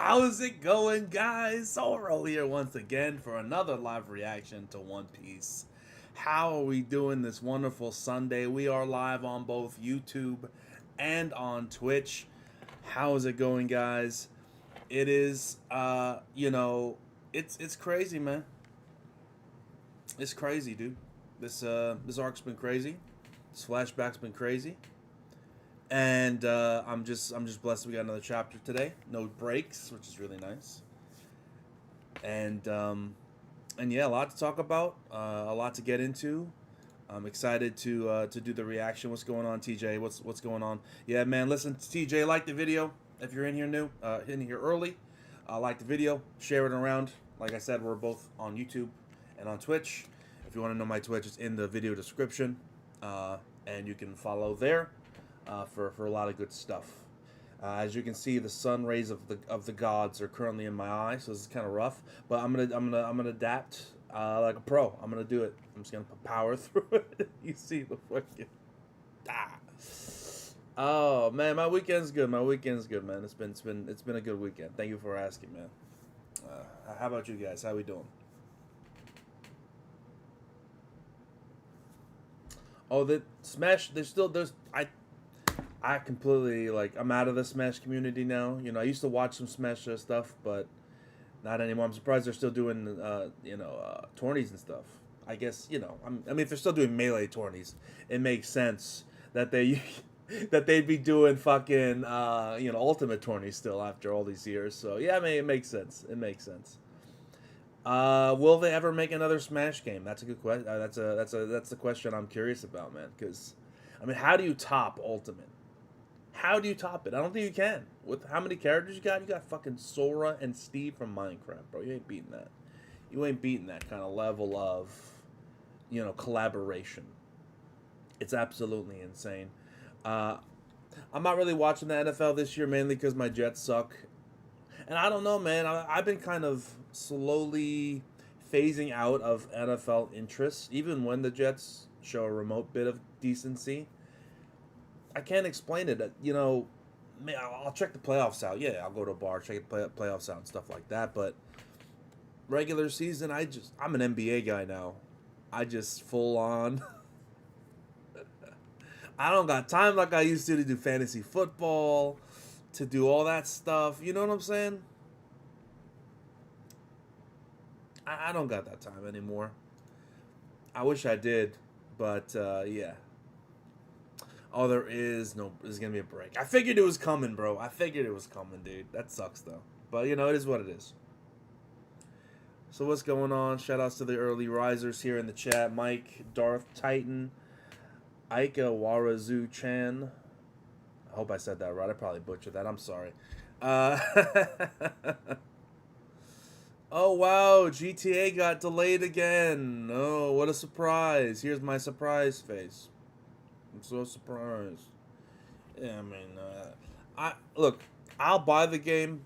How's it going, guys? Zoro here once again for another live reaction to One Piece. How are we doing this wonderful Sunday? We are live on both YouTube and on Twitch. How is it going, guys? It is, it's crazy, man. It's crazy, dude. This arc's been crazy. This flashback's been crazy. And I'm just blessed we got another chapter today. No breaks, which is really nice. And yeah, a lot to talk about, a lot to get into. I'm excited to do the reaction. What's going on, TJ? What's going on? Yeah, man. Listen, TJ, like the video if you're in here new, in here early. Like the video, share it around. Like I said, we're both on YouTube and on Twitch. If you want to know my Twitch, it's in the video description, and you can follow there. For a lot of good stuff. As you can see, the sun rays of the gods are currently in my eye, so this is kind of rough. But I'm gonna adapt like a pro. I'm gonna do it. I'm just gonna power through it. You see the fucking Oh man, my weekend's good. My weekend's good, man. It's been a good weekend. Thank you for asking, man. How about you guys? How we doing? Oh, the Smash. I completely, like, I'm out of the Smash community now. You know, I used to watch some Smash stuff, but not anymore. I'm surprised they're still doing, tourneys and stuff. I guess, I mean, if they're still doing Melee tourneys, it makes sense that they, that they'd be doing fucking, Ultimate tourneys still after all these years. So, yeah, I mean, it makes sense. It makes sense. Will they ever make another Smash game? That's a good question. That's the question I'm curious about, man. Because, I mean, how do you top Ultimate? How do you top it? I don't think you can. With how many characters you got fucking Sora and Steve from Minecraft, bro. You ain't beating that. You ain't beating that kind of level of, collaboration. It's absolutely insane. I'm not really watching the NFL this year, mainly because my Jets suck. And I don't know, man. I've been kind of slowly phasing out of NFL interest, even when the Jets show a remote bit of decency. I can't explain it. Man, I'll check the playoffs out. Yeah, I'll go to a bar, check the playoffs out and stuff like that. But regular season, I'm an NBA guy now. I just full on. I don't got time like I used to do fantasy football, to do all that stuff. You know what I'm saying? I don't got that time anymore. I wish I did, but yeah. Oh, there's gonna be a break. I figured it was coming, bro. I figured it was coming, dude. That sucks, though. But, it is what it is. So what's going on? Shoutouts to the early risers here in the chat. Mike, Darth Titan, Aika Warazu Chan. I hope I said that right. I probably butchered that. I'm sorry. Oh, wow. GTA got delayed again. Oh, what a surprise. Here's my surprise face. I'm so surprised. Yeah, I mean, look, I'll buy the game,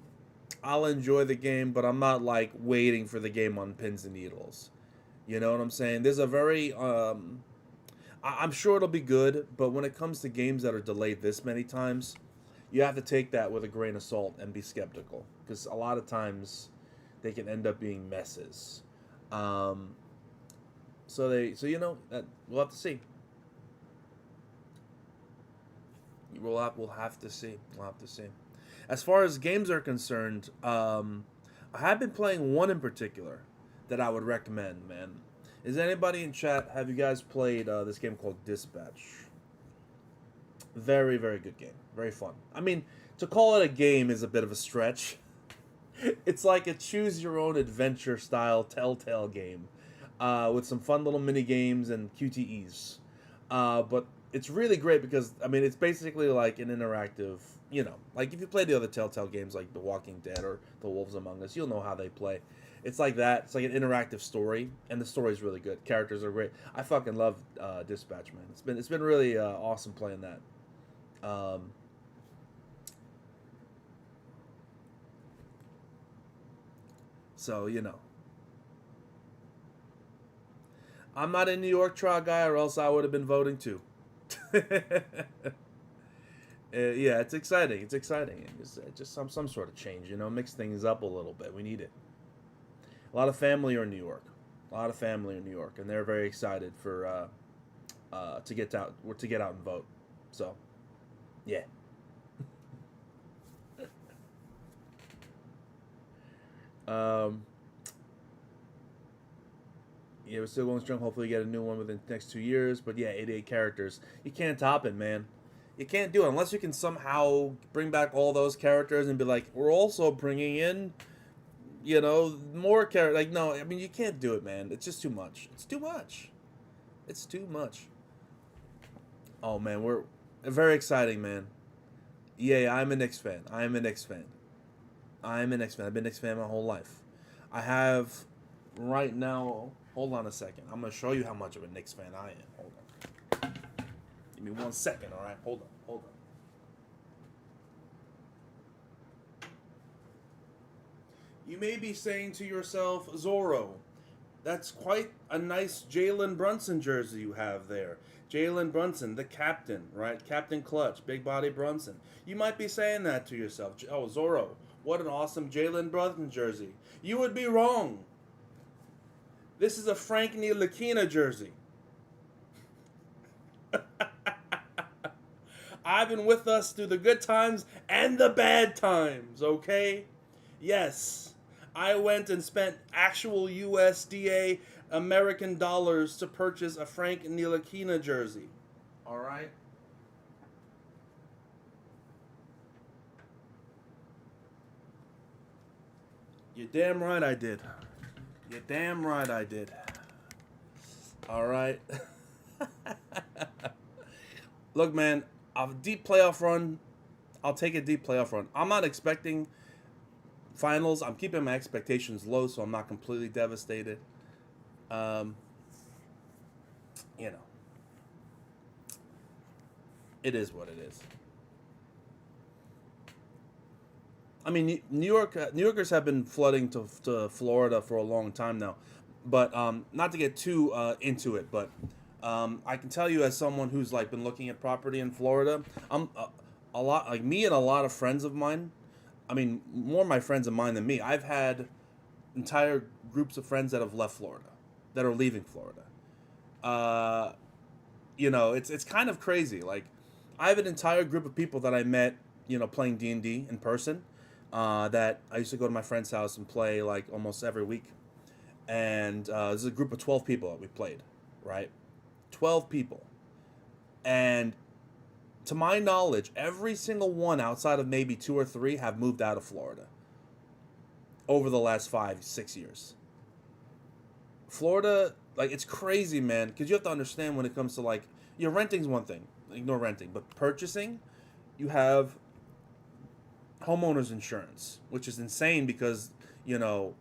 I'll enjoy the game, but I'm not like waiting for the game on pins and needles. You know what I'm saying? There's a very, I'm sure it'll be good, but when it comes to games that are delayed this many times, you have to take that with a grain of salt and be skeptical, because a lot of times they can end up being messes. So that we'll have to see. We'll have to see. We'll have to see. As far as games are concerned, I have been playing one in particular that I would recommend, man. Is anybody in chat, have you guys played this game called Dispatch? Very, very good game. Very fun. I mean, to call it a game is a bit of a stretch. It's like a choose-your-own-adventure style Telltale game with some fun little mini-games and QTEs. But it's really great because, I mean, it's basically like an interactive, like if you play the other Telltale games like The Walking Dead or The Wolves Among Us, you'll know how they play. It's like that. It's like an interactive story, and the story's really good. Characters are great. I fucking love Dispatch, man. It's been really awesome playing that. So, I'm not a New York Trial guy, or else I would have been voting too. Yeah, it's exciting. It's exciting. Just some sort of change, mix things up a little bit. We need it. A lot of family are in New York. A lot of family in New York, and they're very excited for to get out and vote. So, yeah. Um, yeah, we're still going strong. Hopefully, get a new one within the next 2 years. But yeah, 88 characters. You can't top it, man. You can't do it unless you can somehow bring back all those characters and be like, we're also bringing in, more characters. Like, no, I mean, you can't do it, man. It's just too much. It's too much. It's too much. Oh man, we're very exciting, man. Yeah, I'm a Knicks fan. I'm a Knicks fan. I'm a Knicks fan. I've been a Knicks fan my whole life. I have right now. Hold on a second. I'm gonna show you how much of a Knicks fan I am. Hold on. Give me 1 second. All right. Hold on. Hold on. You may be saying to yourself, Zorro, that's quite a nice Jalen Brunson jersey you have there. Jalen Brunson, the captain, right? Captain Clutch, big body Brunson. You might be saying that to yourself. Oh, Zorro, what an awesome Jalen Brunson jersey. You would be wrong. This is a Frank Ntilikina jersey. I've been with us through the good times and the bad times, okay? Yes. I went and spent actual USDA American dollars to purchase a Frank Ntilikina jersey. All right? You're damn right I did. You're damn right I did. All right? Look, man, a deep playoff run. I'll take a deep playoff run. I'm not expecting finals. I'm keeping my expectations low, so I'm not completely devastated. Um, you know, it is what it is. I mean, New Yorkers have been flooding to Florida for a long time now, but not to get too into it, but I can tell you as someone who's like been looking at property in Florida, I'm a lot like me and a lot of friends of mine. I mean, more my friends of mine than me. I've had entire groups of friends that have left Florida, that are leaving Florida. Uh, it's kind of crazy. Like, I have an entire group of people that I met, playing D&D in person. That I used to go to my friend's house and play like almost every week. And this is a group of 12 people that we played, right? 12 people. And to my knowledge, every single one outside of maybe two or three have moved out of Florida over the last 5, 6 years. Florida, like, it's crazy, man, because you have to understand when it comes to, like, renting's one thing. Ignore renting. But purchasing, you have homeowners insurance, which is insane because, the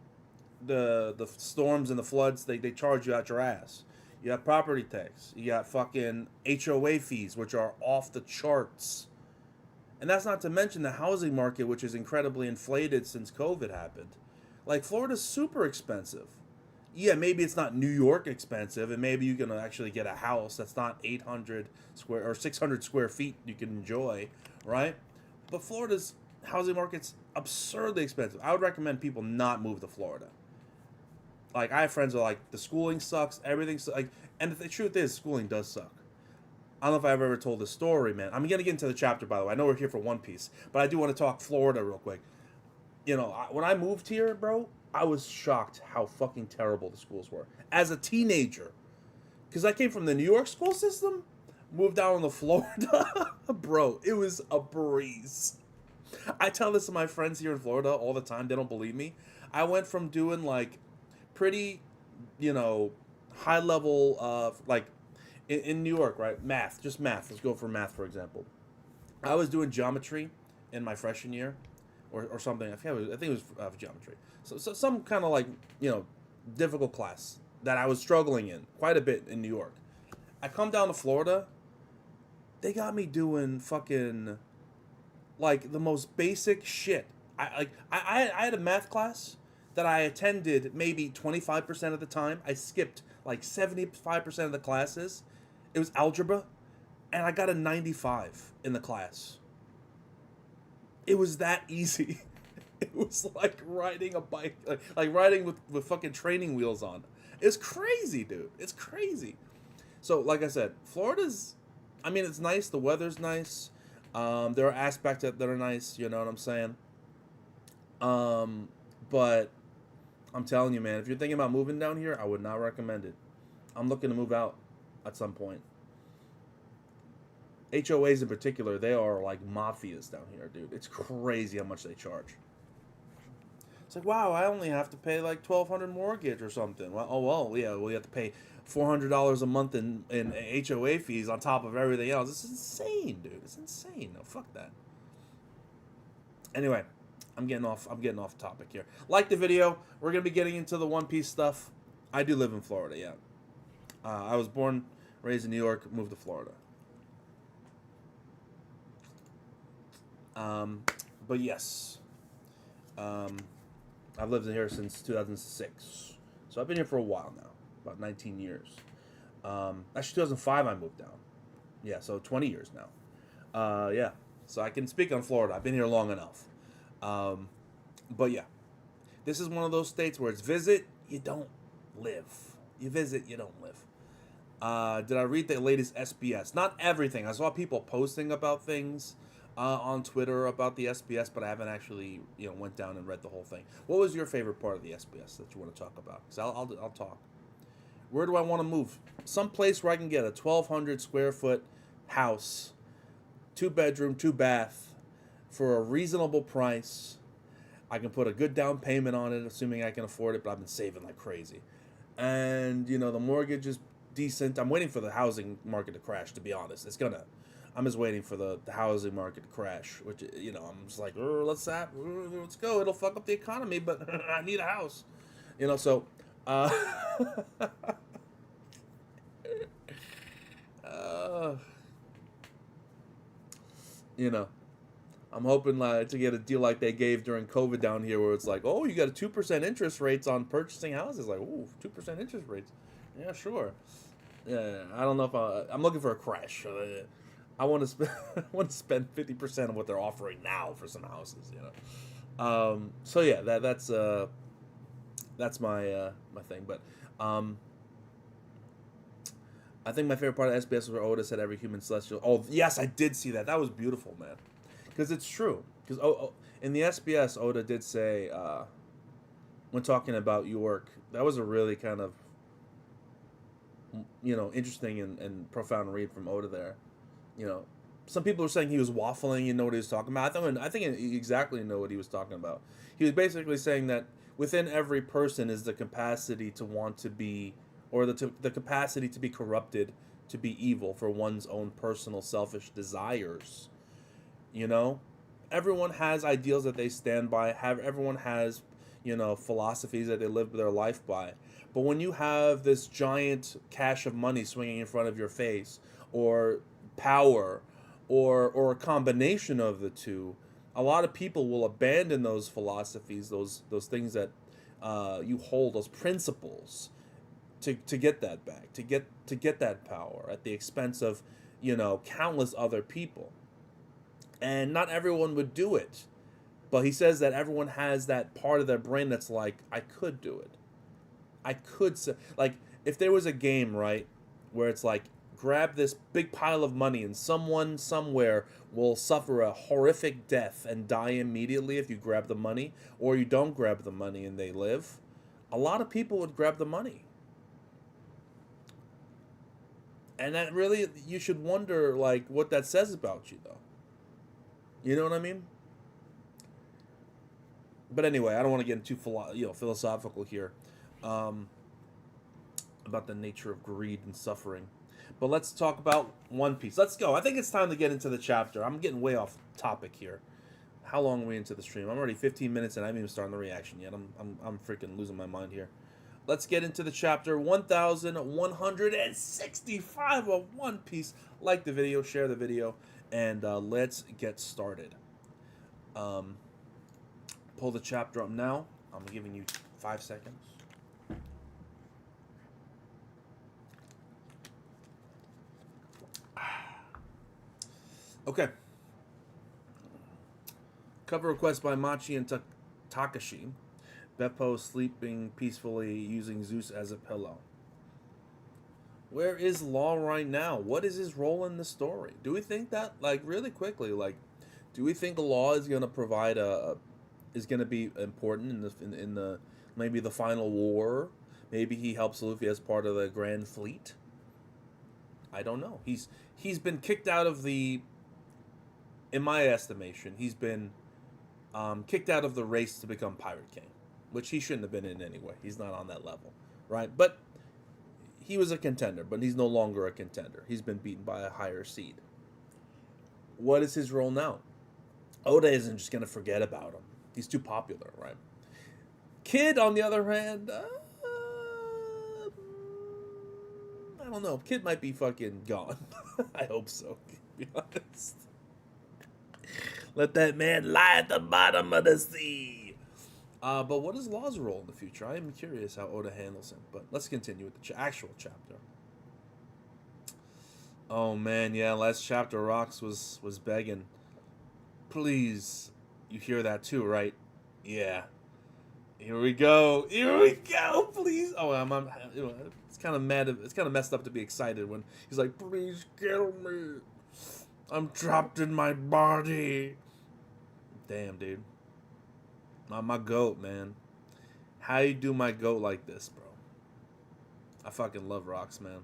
storms and the floods, they charge you out your ass. You have property tax. You got fucking HOA fees, which are off the charts. And that's not to mention the housing market, which is incredibly inflated since COVID happened. Like, Florida's super expensive. Yeah, maybe it's not New York expensive, and maybe you can actually get a house that's not 800 square or 600 square feet you can enjoy, right? But Florida's housing market's absurdly expensive. I would recommend people not move to Florida. Like, I have friends who are like, the schooling sucks, everything sucks. Like, and the truth is, schooling does suck. I don't know if I've ever told this story, man. I'm going to get into the chapter, by the way. I know we're here for One Piece, but I do want to talk Florida real quick. When I moved here, bro, I was shocked how fucking terrible the schools were. As a teenager. Because I came from the New York school system, moved down to Florida. Bro, it was a breeze. I tell this to my friends here in Florida all the time. They don't believe me. I went from doing, like, pretty, high level like in New York, right? Math, just math. Let's go for math, for example. I was doing geometry in my freshman year, or something. I think it was geometry. So some kind of like difficult class that I was struggling in quite a bit in New York. I come down to Florida. They got me doing fucking like the most basic shit. I had a math class that I attended maybe 25% of the time. I skipped like 75% of the classes. It was algebra, and I got a 95 in the class. It was that easy. It was like riding a bike, like riding with fucking training wheels on. It's crazy, dude. It's crazy. So, like I said, Florida's, I mean, it's nice. The weather's nice. There are aspects that are nice. You know what I'm saying? But I'm telling you, man, if you're thinking about moving down here, I would not recommend it. I'm looking to move out at some point. HOAs in particular, they are like mafias down here, dude. It's crazy how much they charge. It's like, wow, I only have to pay like $1,200 mortgage or something. Well, oh well, yeah, we have to pay $400 a month in HOA fees on top of everything else. It's insane, dude. It's insane. No, fuck that. Anyway, I'm getting off topic here. Like the video. We're gonna be getting into the One Piece stuff. I do live in Florida, yeah. I was born, raised in New York, moved to Florida. But yes, I've lived in here since 2006, so I've been here for a while now, about 19 years. Actually, 2005 I moved down. Yeah, so 20 years now. Yeah, so I can speak on Florida. I've been here long enough. But yeah, this is one of those states where it's visit, you don't live. You visit, you don't live. Did I read the latest SBS? Not everything. I saw people posting about things on Twitter about the SBS, but I haven't actually, went down and read the whole thing. What was your favorite part of the SBS that you want to talk about? Because I'll talk. Where do I want to move? Some place where I can get a 1,200 square foot house, 2-bedroom, 2-bath, for a reasonable price. I can put a good down payment on it, assuming I can afford it, but I've been saving like crazy. And, the mortgage is decent. I'm waiting for the housing market to crash, to be honest. I'm just waiting for the housing market to crash, which, I'm just like, let's go. It'll fuck up the economy, but I need a house. So, uh, I'm hoping to get a deal like they gave during COVID down here, where it's like, oh, you got a 2% interest rates on purchasing houses. Like, ooh, 2% interest rates. Yeah, sure. Yeah, I don't know if I'm looking for a crash. I want to spend spend 50% of what they're offering now for some houses. So yeah, that's my my thing. But I think my favorite part of SBS was where Oda said every human celestial. Oh yes, I did see that. That was beautiful, man. Because it's true. Because in the SBS, Oda did say when talking about York, that was a really kind of interesting and profound read from Oda there. Some people were saying he was waffling. You know what he was talking about. I think he exactly know what he was talking about. He was basically saying that within every person is the capacity to want to be, or the capacity to be corrupted, to be evil for one's own personal selfish desires. Everyone has ideals that they stand by. Everyone has, philosophies that they live their life by. But when you have this giant cache of money swinging in front of your face, or power, or a combination of the two, a lot of people will abandon those philosophies, those things that you hold, those principles, to get that back, to get that power at the expense of countless other people. And not everyone would do it, but he says that everyone has that part of their brain that's like, I could do it. I could say, like, if there was a game, right, where it's like, grab this big pile of money and someone somewhere will suffer a horrific death and die immediately if you grab the money, or you don't grab the money and they live, a lot of people would grab the money. And that really, you should wonder, like, what that says about you, though. You know what I mean? But anyway, I don't want to get into philosophical here about the nature of greed and suffering. But let's talk about One Piece. Let's go. I think it's time to get into the chapter. I'm getting way off topic here. How long are we into the stream? I'm already 15 minutes and I haven't even started the reaction yet. I'm freaking losing my mind here. Let's get into the chapter 1165 of One Piece. Like the video, share the video, and let's get started. Pull the chapter up now. I'm giving you 5 seconds. Okay. Cover request by Machi and Takashi. Beppo sleeping peacefully using Zeus as a pillow. Where is Law right now? What is his role in the story? Do we think that, like, really quickly, like, do we think Law is gonna provide is gonna be important in the maybe the final war? Maybe he helps Luffy as part of the Grand Fleet. I don't know. He's been kicked out of the. In my estimation, he's been kicked out of the race to become Pirate King, which he shouldn't have been in anyway. He's not on that level, right? But he was a contender, but he's no longer a contender. He's been beaten by a higher seed. What is his role now? Oda isn't just going to forget about him. He's too popular, right? Kid, on the other hand, I don't know. Kid might be fucking gone. I hope so, to be honest. Let that man lie at the bottom of the sea. But what is Law's role in the future? I am curious how Oda handles him. But let's continue with the actual chapter. Oh man, yeah, last chapter Rox was begging. Please, you hear that too, right? Yeah. Here we go. Here we go. Please. Oh, it's kind of mad. It's kind of messed up to be excited when he's like, "Please kill me. I'm trapped in my body." Damn, dude. My goat, man. How you do my goat like this, bro? I fucking love Rox, man.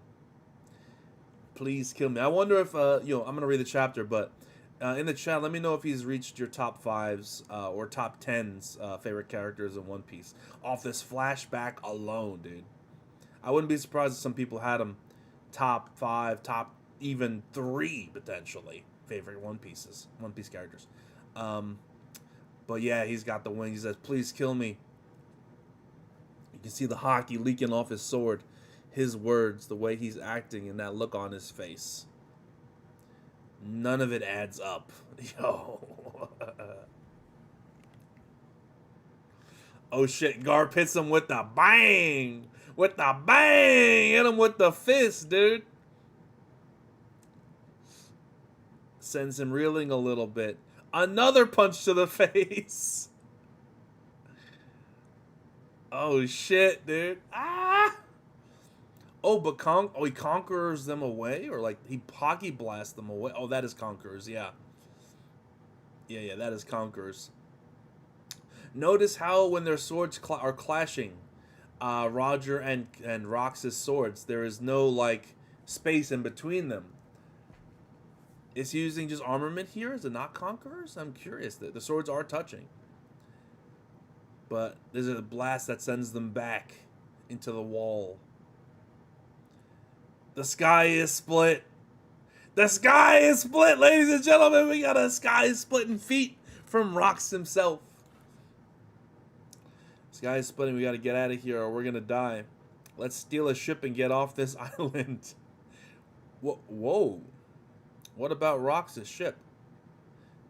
Please kill me. I wonder if I'm gonna read the chapter, but in the chat, let me know if he's reached your top 5s or top 10s favorite characters in One Piece off this flashback alone, dude. I wouldn't be surprised if some people had him top 5, top even 3 potentially favorite One Piece characters. But yeah, he's got the wing. He says, "Please kill me." You can see the hockey leaking off his sword. His words, the way he's acting, and that look on his face. None of it adds up. Yo. Oh shit, Garp hits him with the bang! With the bang! Hit him with the fist, dude. Sends him reeling a little bit. Another punch to the face. Oh shit, dude. Ah! Oh, but he conquers them away? Or like he hockey blasts them away? Oh, that is conquerors, yeah. Yeah, that is conquerors. Notice how when their swords are clashing, Roger and Rox's swords, there is no like space in between them. Is he using just armament here? Is it not conquerors? I'm curious. The swords are touching. But there's a blast that sends them back into the wall. The sky is split. The sky is split, ladies and gentlemen. We got a sky splitting feat from Rox himself. Sky is splitting. We got to get out of here or we're going to die. Let's steal a ship and get off this island. Whoa. What about Rox's ship?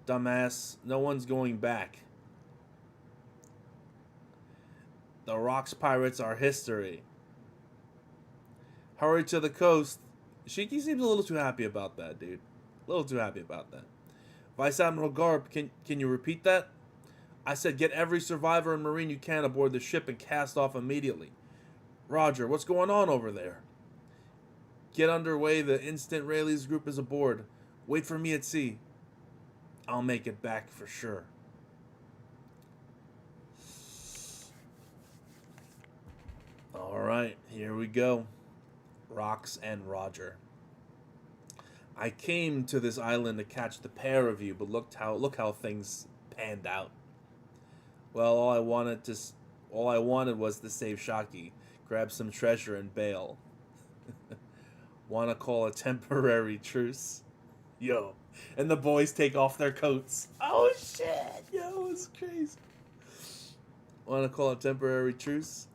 Dumbass. No one's going back. The Rox pirates are history. Hurry to the coast. Shiki seems a little too happy about that, dude. A little too happy about that. Vice Admiral Garp, can you repeat that? I said get every survivor and marine you can aboard the ship and cast off immediately. Roger, what's going on over there? Get underway. The instant Rayleigh's group is aboard. Wait for me at sea. I'll make it back for sure. Alright, here we go. Rox and Roger. I came to this island to catch the pair of you, but look how things panned out. Well, all I wanted was to save Shaki, grab some treasure and bail. Wanna call a temporary truce? Yo. And the boys take off their coats. Oh shit, yo, it's crazy. Wanna call a temporary truce?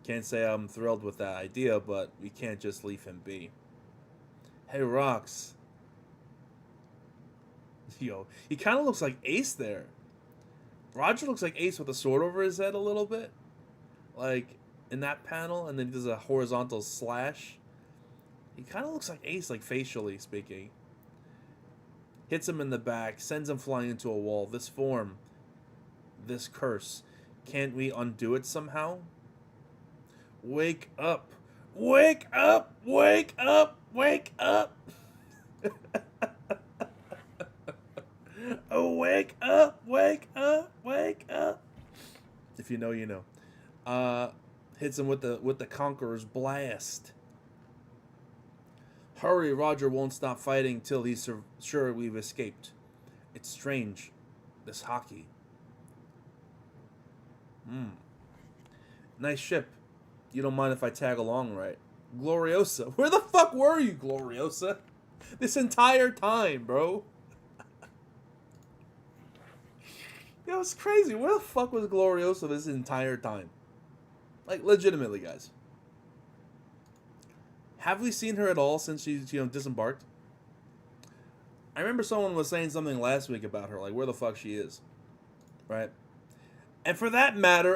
Can't say I'm thrilled with that idea, but we can't just leave him be. Hey, Rox. Yo, he kind of looks like Ace there. Roger looks like Ace with a sword over his head a little bit. Like, in that panel, and then he does a horizontal slash. He kind of looks like Ace, like, facially speaking. hits him in the back, sends him flying into a wall. This form, this curse, can't we undo it somehow? Wake up! Wake up! Wake up! Wake up! Oh, wake up! Wake up! Wake up! If you know, you know. Hits him with the Conqueror's Blast. Hurry, Roger won't stop fighting till he's sure we've escaped. It's strange, this hockey. Nice ship. You don't mind if I tag along, right? Gloriosa. Where the fuck were you, Gloriosa? This entire time, bro. Yo, it's crazy. Where the fuck was Gloriosa this entire time? Like, legitimately, guys. Have we seen her at all since she's, disembarked? I remember someone was saying something last week about her, like where the fuck she is. Right? And for that matter,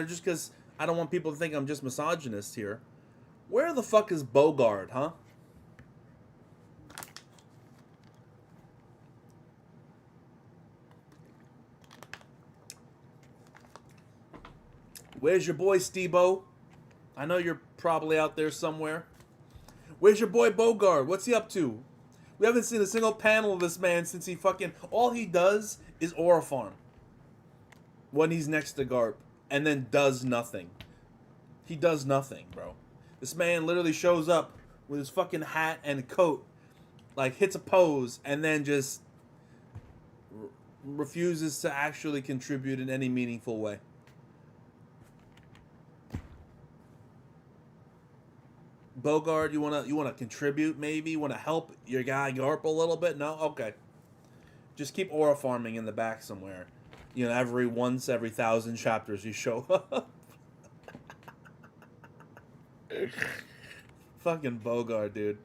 just because I don't want people to think I'm just misogynist here, where the fuck is Bogard, huh? Where's your boy, Steve-O? I know you're probably out there somewhere. Where's your boy Bogard? What's he up to? We haven't seen a single panel of this man since he fucking... All he does is Aura Farm. When he's next to Garp. And then does nothing. He does nothing, bro. This man literally shows up with his fucking hat and coat. Like, hits a pose. And then just... refuses to actually contribute in any meaningful way. Bogard, you wanna contribute maybe? You wanna help your guy Garp a little bit? No? Okay. Just keep aura farming in the back somewhere. You know, every 1,000 chapters you show up. Fucking Bogard, dude.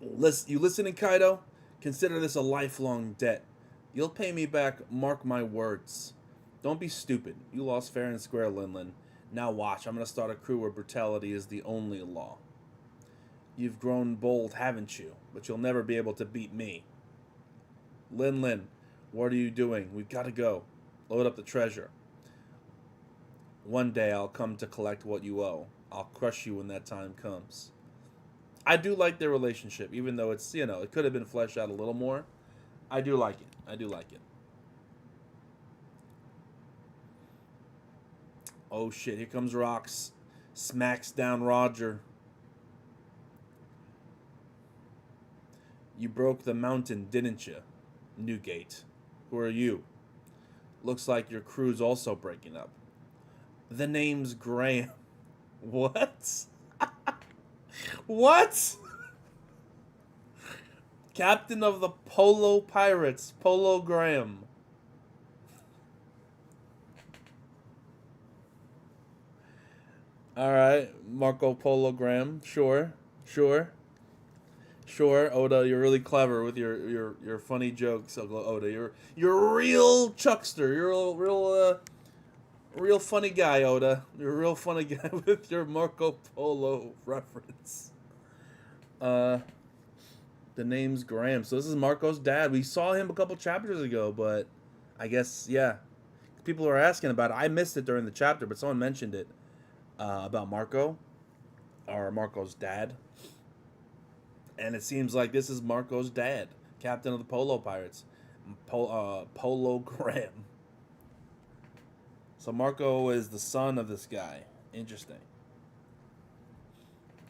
You listening, Kaido? Consider this a lifelong debt. You'll pay me back, mark my words. Don't be stupid. You lost fair and square, Linlin. Now watch, I'm going to start a crew where brutality is the only law. You've grown bold, haven't you? But you'll never be able to beat me. Lin, what are you doing? We've got to go. Load up the treasure. One day I'll come to collect what you owe. I'll crush you when that time comes. I do like their relationship, even though it's, it could have been fleshed out a little more. I do like it. I do like it. Oh shit, here comes Rox. Smacks down Roger. You broke the mountain, didn't you? Newgate. Who are you? Looks like your crew's also breaking up. The name's Graham. What? What? Captain of the Polo Pirates, Polo Graham. Alright, Marco Polo Graham. Sure. Oda, you're really clever with your funny jokes, Oda. You're a real chuckster. You're a real funny guy, Oda. You're a real funny guy with your Marco Polo reference. The name's Graham. So this is Marco's dad. We saw him a couple chapters ago, but I guess, yeah. People are asking about it. I missed it during the chapter, but someone mentioned it about Marco, or Marco's dad. And it seems like this is Marco's dad, captain of the Polo Pirates, Polo Graham. So Marco is the son of this guy. Interesting.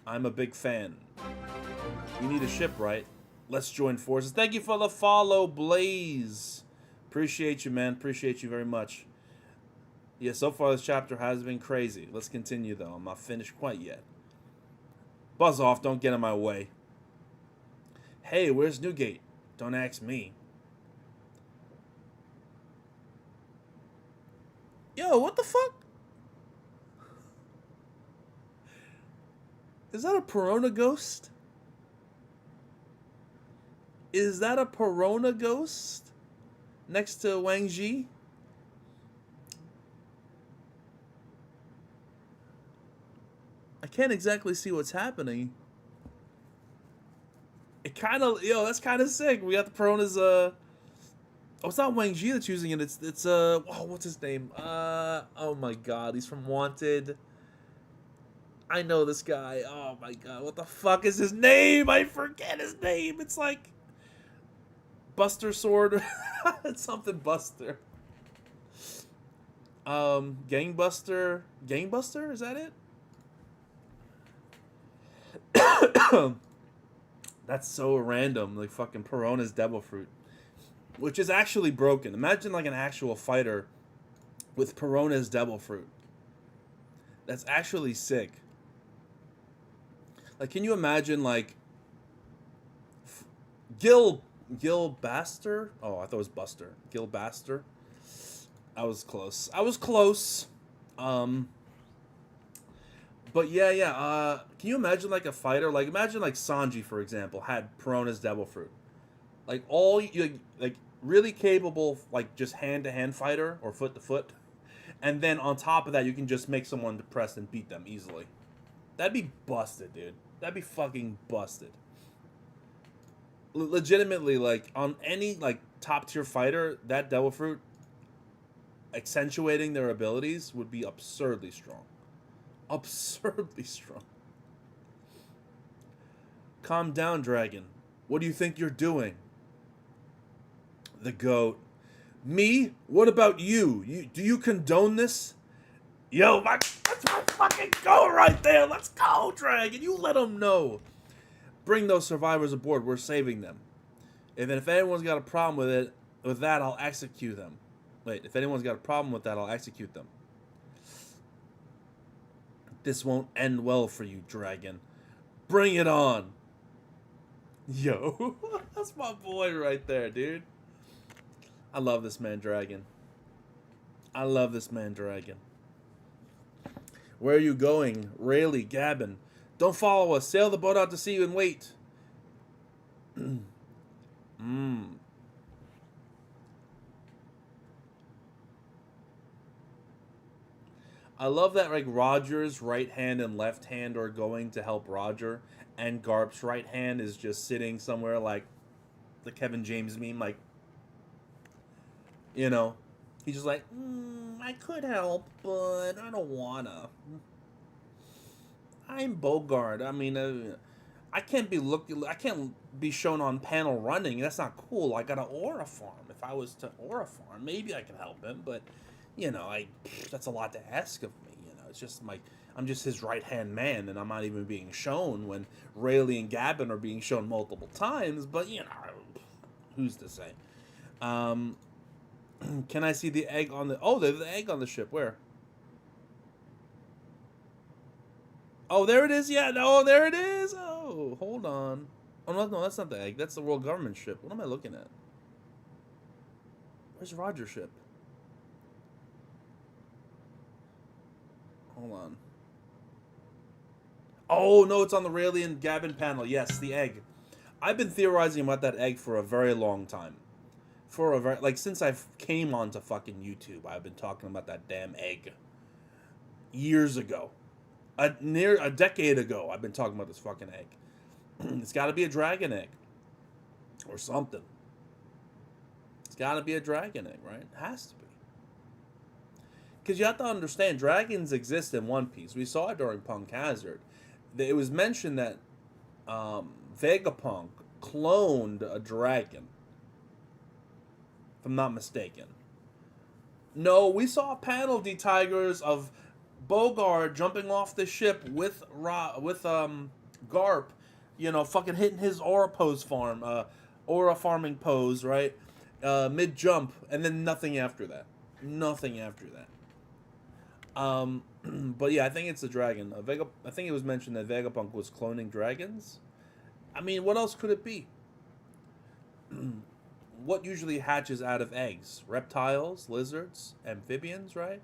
I'm a big fan. You need a ship, right? Let's join forces. Thank you for the follow, Blaze. Appreciate you, man. Appreciate you very much. Yeah, so far this chapter has been crazy. Let's continue, though. I'm not finished quite yet. Buzz off. Don't get in my way. Hey, where's Newgate? Don't ask me. Yo, what the fuck? Is that a Perona ghost? Is that a Perona ghost? Next to Wang Ji? I can't exactly see what's happening. It kind of, that's kind of sick. We got the Perona's, oh, it's not Wang Ji that's using it. It's what's his name? Oh my god, he's from Wanted. I know this guy. Oh my god, what the fuck is his name? I forget his name. It's like Buster Sword. It's something Buster. Gangbuster. Gangbuster? Is that it? That's so random. Like fucking Perona's Devil Fruit, which is actually broken. Imagine like an actual fighter with Perona's Devil Fruit. That's actually sick. Like, can you imagine like Gil Baster? Oh, I thought it was Buster. Gil Baster. I was close. But yeah. Can you imagine like a fighter? Like, imagine like Sanji, for example, had Perona's Devil Fruit. Like all you like really capable, like just hand to hand fighter or foot to foot, and then on top of that, you can just make someone depressed and beat them easily. That'd be busted, dude. That'd be fucking busted. Legitimately, like on any like top tier fighter, that Devil Fruit accentuating their abilities would be absurdly strong. Absurdly strong. Calm down, Dragon. What do you think you're doing? The goat. Me? What about you? Do you condone this? Yo, that's my fucking goat right there. Let's go, Dragon. You let them know. Bring those survivors aboard. We're saving them. And then if anyone's got a problem with that, I'll execute them. Wait, if anyone's got a problem with that, I'll execute them. This won't end well for you, Dragon. Bring it on. Yo, that's my boy right there, dude. I love this man, Dragon. I love this man, Dragon. Where are you going? Rayleigh, Gabin. Don't follow us. Sail the boat out to sea and wait. I love that like Roger's right hand and left hand are going to help Roger, and Garp's right hand is just sitting somewhere like the Kevin James meme, like, you know, he's just like, I could help, but I don't wanna. I'm Bogart. I mean, I can't be shown on panel running. That's not cool. I got an aura farm. If I was to aura farm, maybe I could help him, but that's a lot to ask of me. It's just I'm just his right hand man, and I'm not even being shown when Rayleigh and Gabin are being shown multiple times. But who's to say? Can I see the egg on the? Oh, there's the egg on the ship. Where? Oh, there it is. Yeah, no, there it is. Oh, hold on. Oh no, that's not the egg. That's the world government ship. What am I looking at? Where's Roger's ship? Hold on. Oh, no, it's on the Rayleigh and Gabin panel. Yes, the egg. I've been theorizing about that egg for a very long time. Since I came onto fucking YouTube, I've been talking about that damn egg. Years ago. Near a decade ago, I've been talking about this fucking egg. It's got to be a dragon egg. Or something. It's got to be a dragon egg, right? It has to be. Because you have to understand, dragons exist in One Piece. We saw it during Punk Hazard. It was mentioned that Vegapunk cloned a dragon. If I'm not mistaken. No, we saw a panel of the Tigers of Bogart jumping off the ship with Garp, fucking hitting his aura farming pose, right? Mid jump, and then nothing after that. But yeah, I think it's a dragon. I think it was mentioned that Vegapunk was cloning dragons. I mean, what else could it be? What usually hatches out of eggs? Reptiles, lizards, amphibians, right?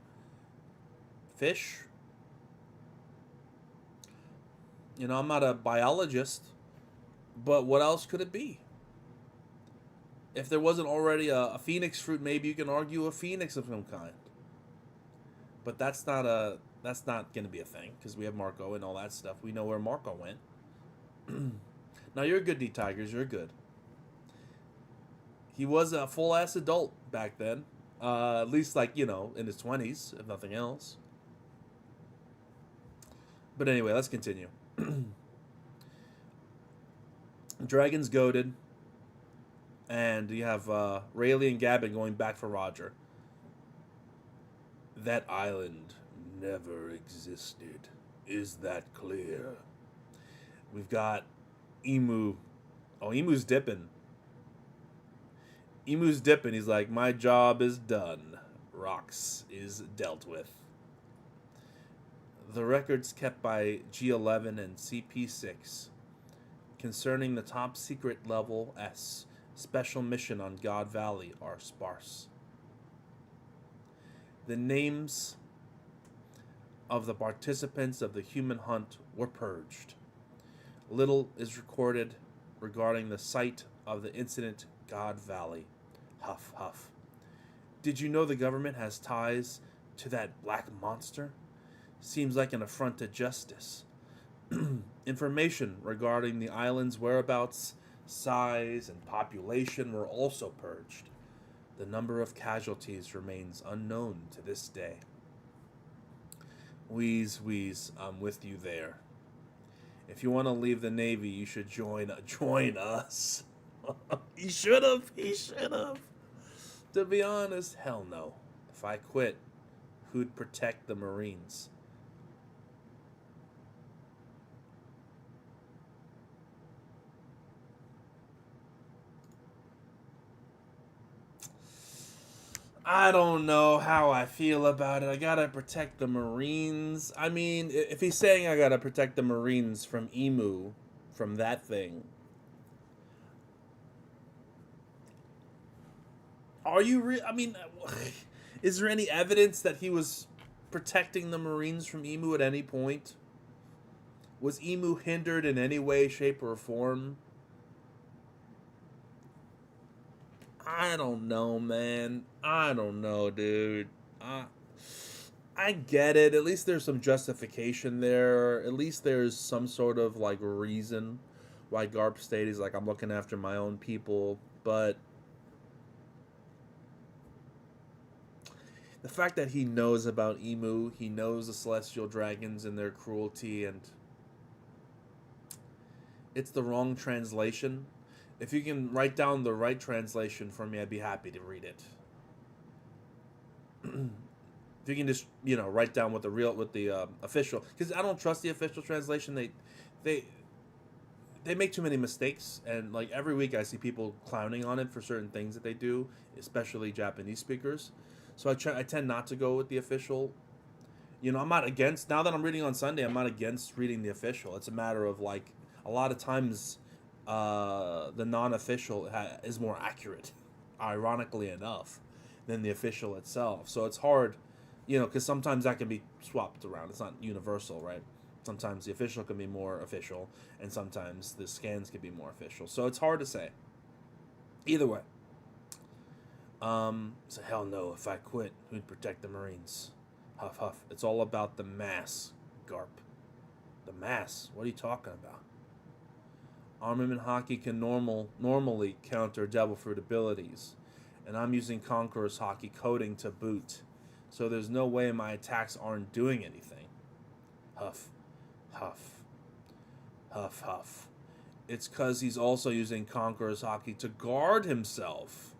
Fish. I'm not a biologist, but what else could it be? If there wasn't already a phoenix fruit, maybe you can argue a phoenix of some kind. But that's not going to be a thing because we have Marco and all that stuff. We know where Marco went. Now you're good, D Tigers. You're good. He was a full ass adult back then. At least, like, in his 20s, if nothing else. But anyway, let's continue. Dragon's goaded. And you have Rayleigh and Gavin going back for Roger. That island never existed. Is that clear? We've got Emu. Oh, Emu's dipping. Emu's dipping. He's like, my job is done. Rox is dealt with. The records kept by G11 and CP6 concerning the top secret level S special mission on God Valley are sparse. The names of the participants of the human hunt were purged. Little is recorded regarding the site of the incident God Valley. Huff, huff. Did you know the government has ties to that black monster? Seems like an affront to justice. Information regarding the island's whereabouts, size, and population were also purged. The number of casualties remains unknown to this day. Wheeze, wheeze, I'm with you there. If you want to leave the Navy, you should join us. He should have. To be honest, hell no. If I quit, who'd protect the Marines? I don't know how I feel about it. I gotta protect the Marines. I mean, if he's saying I gotta protect the Marines from Emu, from that thing, are you I mean, is there any evidence that he was protecting the Marines from Emu at any point? Was Emu hindered in any way, shape, or form? I don't know, man. I don't know, dude. I get it. At least there's some justification there. At least there's some sort of, like, reason why Garp State is like, I'm looking after my own people. But the fact that he knows about Emu, he knows the Celestial Dragons and their cruelty, and it's the wrong translation. If you can write down the right translation for me, I'd be happy to read it. If you can just, write down what the official, because I don't trust the official translation. They make too many mistakes, and like every week I see people clowning on it for certain things that they do, especially Japanese speakers. So I tend not to go with the official. I'm not against, now that I'm reading on Sunday, I'm not against reading the official. It's a matter of, like, a lot of times the non-official is more accurate, ironically enough, than the official itself. So it's hard, because sometimes that can be swapped around. It's not universal, right? Sometimes the official can be more official, and sometimes the scans can be more official. So it's hard to say. Either way. So hell no, if I quit, who'd protect the Marines? Huff, huff. It's all about the mass, Garp. The mass? What are you talking about? Armament Haki can normally counter Devil Fruit abilities, and I'm using Conqueror's Haki coding to boot, so there's no way my attacks aren't doing anything. Huff, huff, huff, huff. It's because he's also using Conqueror's Haki to guard himself.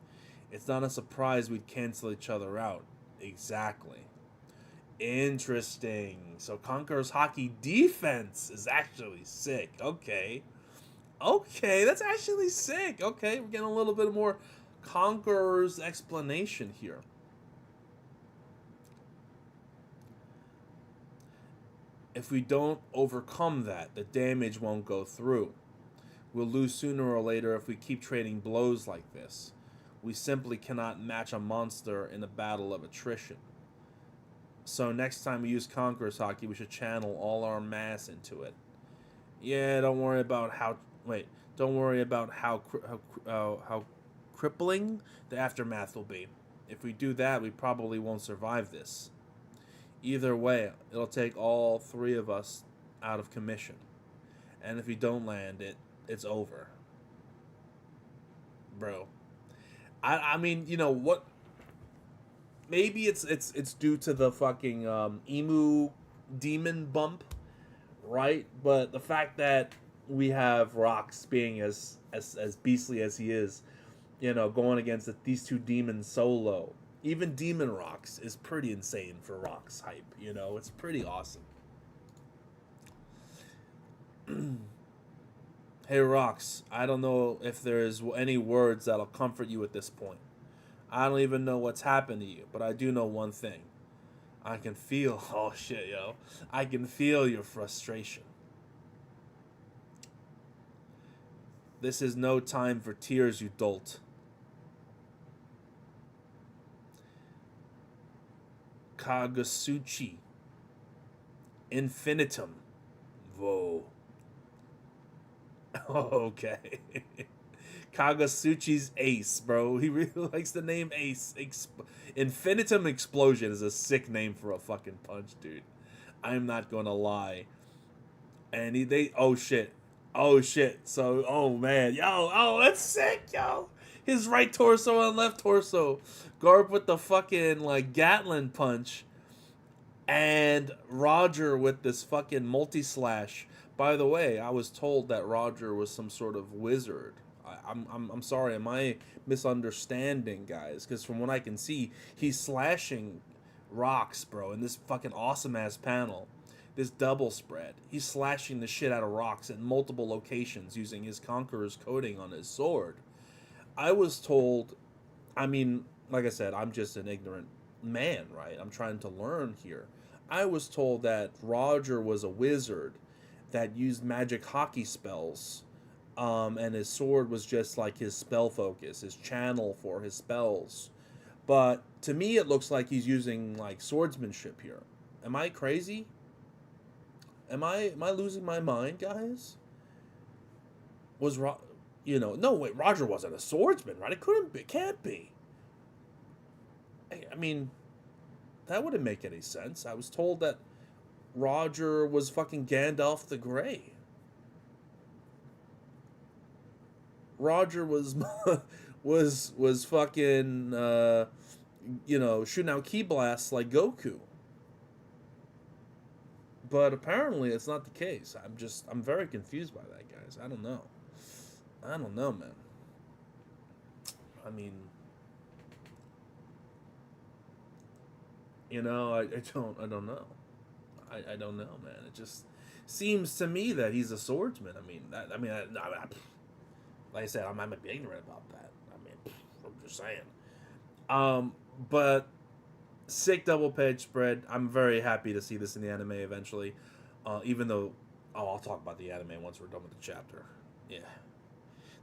It's not a surprise we'd cancel each other out. Exactly. Interesting. So Conqueror's Haki defense is actually sick. Okay, that's actually sick. Okay, we're getting a little bit more Conqueror's explanation here. If we don't overcome that, the damage won't go through. We'll lose sooner or later if we keep trading blows like this. We simply cannot match a monster in a battle of attrition. So next time we use Conqueror's Haki, we should channel all our mass into it. Yeah, don't worry about how crippling the aftermath will be. If we do that, we probably won't survive this. Either way, it'll take all three of us out of commission. And if we don't land it, it's over, bro. I mean, you know what? Maybe it's due to the fucking emu demon bump, right? But the fact that we have Rox being as beastly as he is, you know, going against these two demons solo, even Demon Rox is pretty insane for Rox hype. You know, it's pretty awesome. Hey Rox, I don't know if there's any words that'll comfort you at this point. I don't even know what's happened to you, but I do know one thing. I can feel, oh shit, yo. I can feel your frustration. This is no time for tears, you dolt. Kagasuchi. Infinitum. Whoa. Okay. Kagasuchi's Ace, bro. He really likes the name Ace. Infinitum Explosion is a sick name for a fucking punch, dude. I'm not gonna lie. And oh shit. Oh shit. So, oh man. Yo, oh, that's sick, yo. His right torso and left torso. Garp with the fucking, like, Gatlin punch. And Roger with this fucking multi-slash. By the way, I was told that Roger was some sort of wizard. I'm sorry, am I misunderstanding, guys? Because from what I can see, he's slashing Rox, bro, in this fucking awesome-ass panel. This double spread. He's slashing the shit out of Rox at multiple locations using his Conqueror's coating on his sword. I was told, I mean, like I said, I'm just an ignorant man, right? I'm trying to learn here. I was told that Roger was a wizard that used magic hockey spells, and his sword was just like his spell focus, his channel for his spells. But to me, it looks like he's using like swordsmanship here. Am I crazy? Am I losing my mind, guys? No, wait, Roger wasn't a swordsman, right? It couldn't be, can't be. I mean, that wouldn't make any sense. I was told that Roger was fucking Gandalf the Grey. Roger was was fucking shooting out ki blasts like Goku. But apparently it's not the case. I'm very confused by that, guys. I don't know, man. I mean, I don't know. I don't know, man. It just seems to me that he's a swordsman. Like I said, I might be ignorant about that. I mean, I'm just saying. But sick double page spread. I'm very happy to see this in the anime eventually. Even though, I'll talk about the anime once we're done with the chapter. Yeah.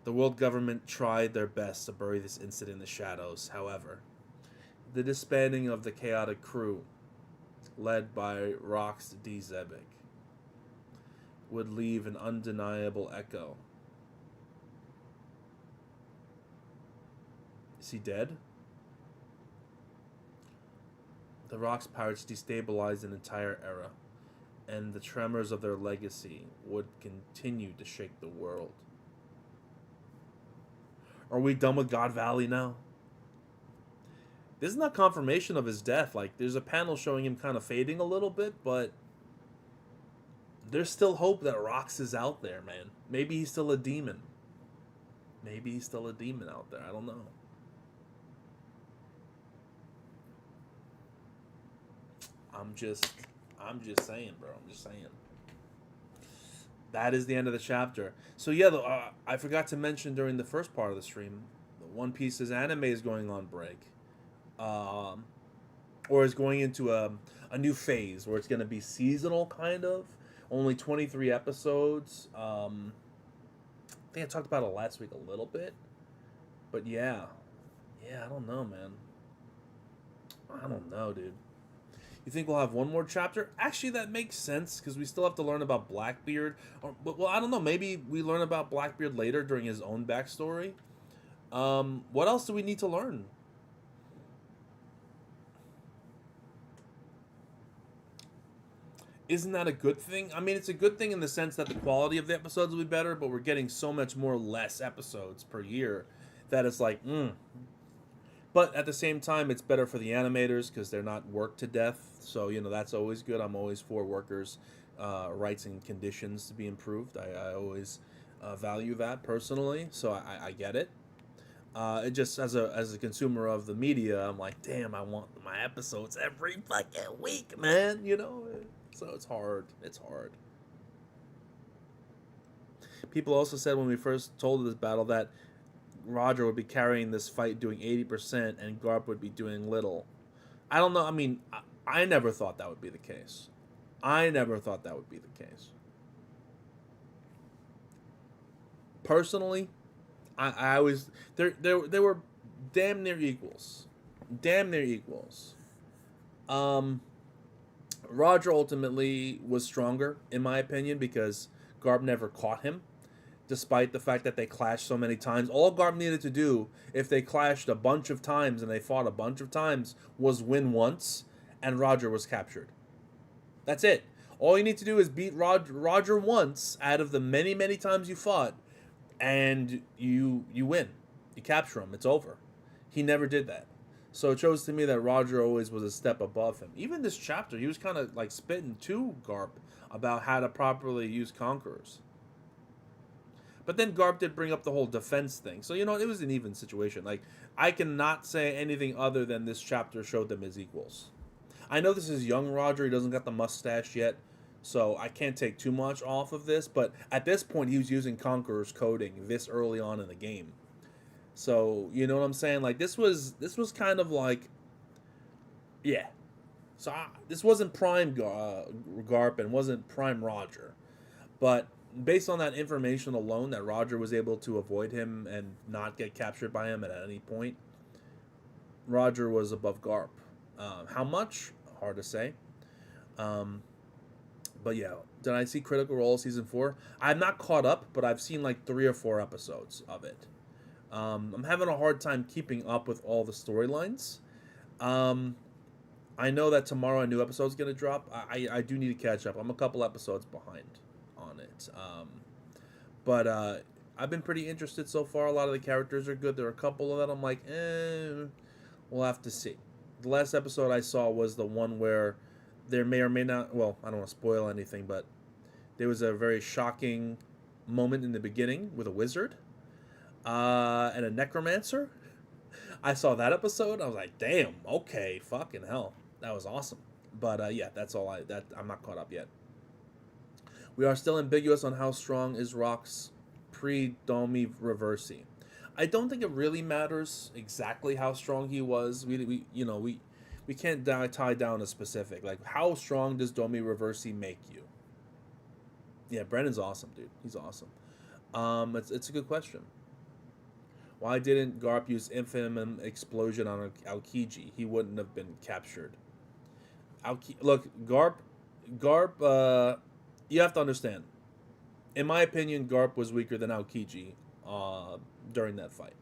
The world government tried their best to bury this incident in the shadows. However, the disbanding of the chaotic crew, led by Rox D. Zebek, would leave an undeniable echo. Is he dead? The Rox pirates destabilized an entire era, and the tremors of their legacy would continue to shake the world. Are we done with God Valley now? This is not confirmation of his death. Like, there's a panel showing him kind of fading a little bit, but there's still hope that Rox is out there, man. Maybe he's still a demon. Maybe he's still a demon out there. I don't know. I'm just saying, bro. I'm just saying. That is the end of the chapter. So yeah, I forgot to mention during the first part of the stream, One Piece's anime is going on break, or is going into a new phase where it's going to be seasonal, kind of. Only 23 episodes. I think I talked about it last week a little bit, but yeah, I don't know, man. I don't know, dude. You think we'll have one more chapter? Actually, that makes sense, because we still have to learn about Blackbeard. Well, I don't know. Maybe we learn about Blackbeard later during his own backstory. What else do we need to learn? isn't that a good thing? I mean, it's a good thing in the sense that the quality of the episodes will be better, but we're getting so much more less episodes per year that it's like, But at the same time, it's better for the animators because they're not worked to death. So, that's always good. I'm always for workers' rights and conditions to be improved. I always value that personally, so I get it. It just as a consumer of the media, I'm like, damn, I want my episodes every fucking week, man. So it's hard. It's hard. People also said when we first told this battle that Roger would be carrying this fight doing 80% and Garp would be doing little. I don't know. I mean, I never thought that would be the case. I never thought that would be the case. Personally, I always they were damn near equals. Damn near equals. Um Roger ultimately was stronger in my opinion because Garp never caught him despite the fact that they clashed so many times. All Garp needed to do, if they clashed a bunch of times and they fought a bunch of times, was win once, and Roger was captured. That's it. All you need to do is beat Roger once out of the many, many times you fought, and you win. You capture him. It's over. He never did that. So it shows to me that Roger always was a step above him. Even this chapter, he was kind of like spitting to Garp about how to properly use Conquerors. But then Garp did bring up the whole defense thing. So, it was an even situation. Like, I cannot say anything other than this chapter showed them as equals. I know this is young Roger. He doesn't got the mustache yet. So I can't take too much off of this. But at this point, he was using Conqueror's coding this early on in the game. So, you know what I'm saying? Like, this was kind of like, yeah. So this wasn't prime Garp and wasn't prime Roger. But based on that information alone, that Roger was able to avoid him and not get captured by him at any point, Roger was above Garp. How much? Hard to say. But yeah, did I see Critical Role season 4? I'm not caught up, but I've seen like 3 or 4 episodes of it. I'm having a hard time keeping up with all the storylines. I know that tomorrow a new episode's going to drop. I do need to catch up. I'm a couple episodes behind on it. But I've been pretty interested so far. A lot of the characters are good. There are a couple of that I'm like, we'll have to see. The last episode I saw was the one where there may or may not, well, I don't want to spoil anything, but there was a very shocking moment in the beginning with a wizard and a necromancer. I saw that episode. I was like, damn, okay, fucking hell. That was awesome. But yeah, that's all I'm not caught up yet. We are still ambiguous on how strong is Rock's pre-Domi Reversi. I don't think it really matters exactly how strong he was. We can't tie down a specific. Like, how strong does Domi Reversi make you? Yeah, Brennan's awesome, dude. He's awesome. It's a good question. Why didn't Garp use Infamum Explosion on Aokiji? He wouldn't have been captured. Look, Garp, you have to understand. In my opinion, Garp was weaker than Aokiji during that fight.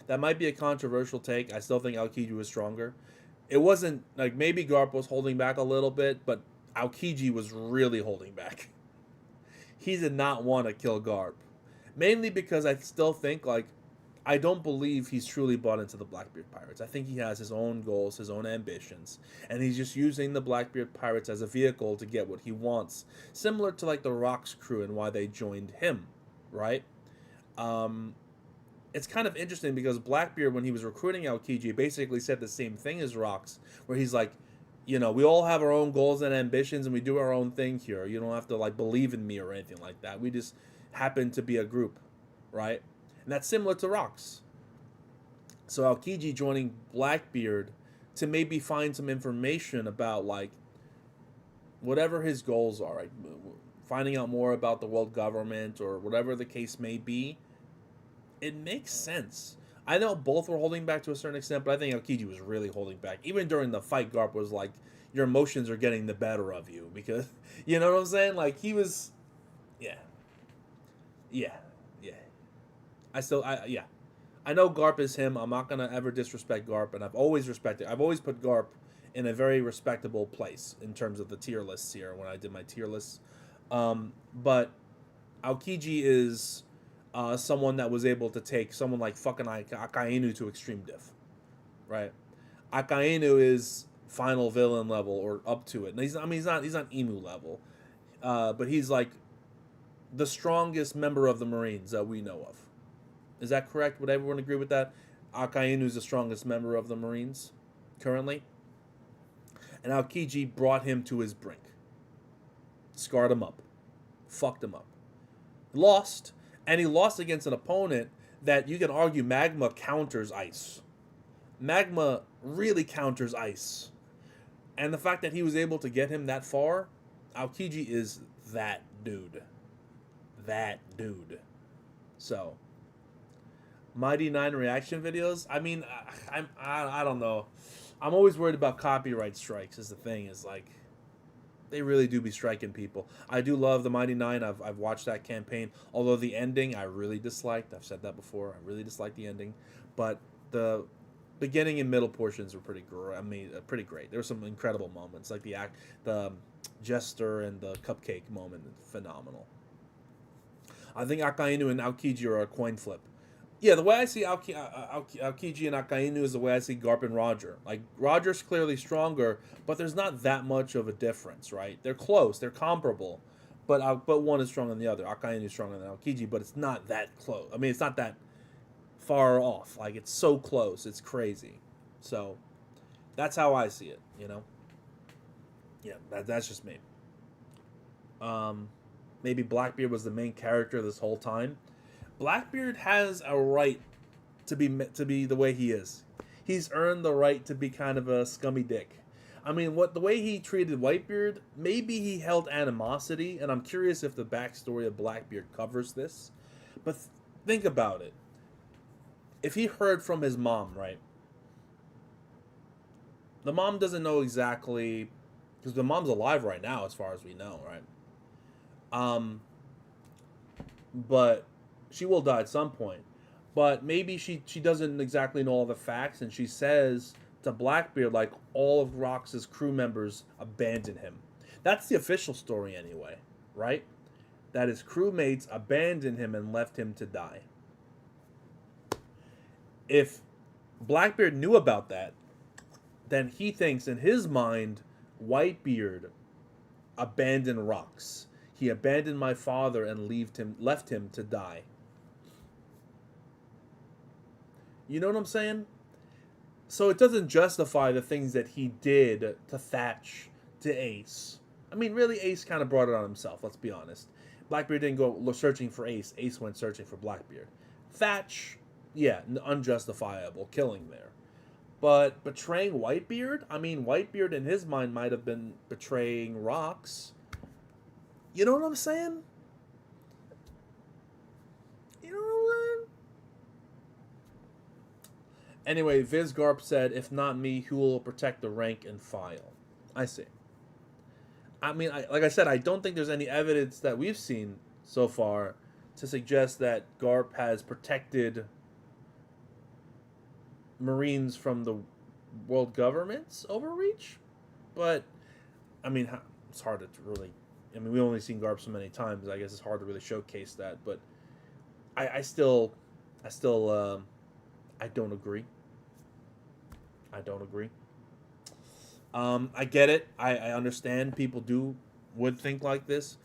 That might be a controversial take. I still think Aokiji was stronger. It wasn't, like, maybe Garp was holding back a little bit, but Aokiji was really holding back. He did not want to kill Garp. Mainly because I still think, like, I don't believe he's truly bought into the Blackbeard Pirates. I think he has his own goals, his own ambitions, and he's just using the Blackbeard Pirates as a vehicle to get what he wants. Similar to, like, the Rocks crew and why they joined him, right? It's kind of interesting because Blackbeard, when he was recruiting Aokiji, basically said the same thing as Rocks, where he's like, we all have our own goals and ambitions, and we do our own thing here. You don't have to, like, believe in me or anything like that. We just happen to be a group, right? And that's similar to Rocks. So Aokiji joining Blackbeard to maybe find some information about, like, whatever his goals are, like finding out more about the world government or whatever the case may be. It makes sense. I know both were holding back to a certain extent, but I think Aokiji was really holding back. Even during the fight, Garp was like, your emotions are getting the better of you. Because, you know what I'm saying? Like, he was, yeah. I know Garp is him. I'm not going to ever disrespect Garp, and I've always put Garp in a very respectable place in terms of the tier lists here when I did my tier lists. But Aokiji is someone that was able to take someone like fucking Akainu to extreme diff, right? Akainu is final villain level or up to it. And he's not Emu level, but he's like the strongest member of the Marines that we know of. Is that correct? Would everyone agree with that? Akainu is the strongest member of the Marines currently, and Aokiji brought him to his brink, scarred him up, fucked him up, lost, and he lost against an opponent that you can argue Magma counters ice. Magma really counters ice. And the fact that he was able to get him that far, Aokiji is that dude. That dude. So, Mighty 9 reaction videos, I mean, I don't know. I'm always worried about copyright strikes is the thing. Is like, they really do be striking people. I do love the Mighty 9. I've watched that campaign. Although the ending I really disliked. I've said that before. I really disliked the ending. But the beginning and middle portions were pretty great. I mean, pretty great. There were some incredible moments, like the Jester and the cupcake moment, phenomenal. I think Akainu and Aokiji are a coin flip. Yeah, the way I see Aokiji and Akainu is the way I see Garp and Roger. Like, Roger's clearly stronger, but there's not that much of a difference, right? They're close, they're comparable, but one is stronger than the other. Akainu is stronger than Aokiji, but it's not that close. I mean, it's not that far off. Like, it's so close, it's crazy. So, that's how I see it, you know? Yeah, that's just me. Maybe Blackbeard was the main character this whole time. Blackbeard has a right to be the way he is. He's earned the right to be kind of a scummy dick. I mean, the way he treated Whitebeard, maybe he held animosity, and I'm curious if the backstory of Blackbeard covers this. But think about it. If he heard from his mom, right? The mom doesn't know exactly, because the mom's alive right now, as far as we know, right? But she will die at some point. But maybe she doesn't exactly know all the facts, and she says to Blackbeard, like, all of Rox's crew members abandoned him. That's the official story anyway, right? That his crewmates abandoned him and left him to die. If Blackbeard knew about that, then he thinks in his mind, Whitebeard abandoned Rox. He abandoned my father and left him to die. You know what I'm saying? So it doesn't justify the things that he did to Thatch, to Ace. I mean, really, Ace kind of brought it on himself, let's be honest. Blackbeard didn't go searching for Ace. Ace went searching for Blackbeard. Thatch, yeah, unjustifiable killing there. But betraying Whitebeard? I mean, Whitebeard in his mind might have been betraying Rox. You know what I'm saying? You know what I'm saying? Anyway, Viz Garp said, if not me, who will protect the rank and file? I see. I mean, like I said, I don't think there's any evidence that we've seen so far to suggest that Garp has protected Marines from the world government's overreach. But, I mean, it's hard to really... I mean, we've only seen Garp so many times. I guess it's hard to really showcase that. But I still, I don't agree. I don't agree. I get it. I understand people would think like this.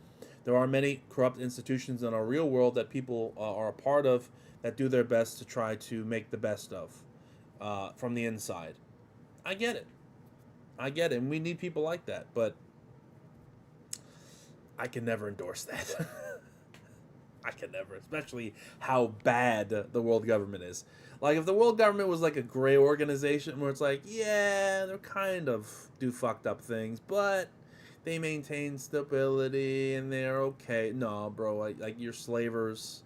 There are many corrupt institutions in our real world that people are a part of that do their best to try to make the best of from the inside. I get it. I get it. And we need people like that. But I can never endorse that. I can never, especially how bad the world government is. Like, if the world government was like a gray organization where it's like, yeah, they're kind of do fucked up things, but they maintain stability and they're okay. No, bro, like you're slavers.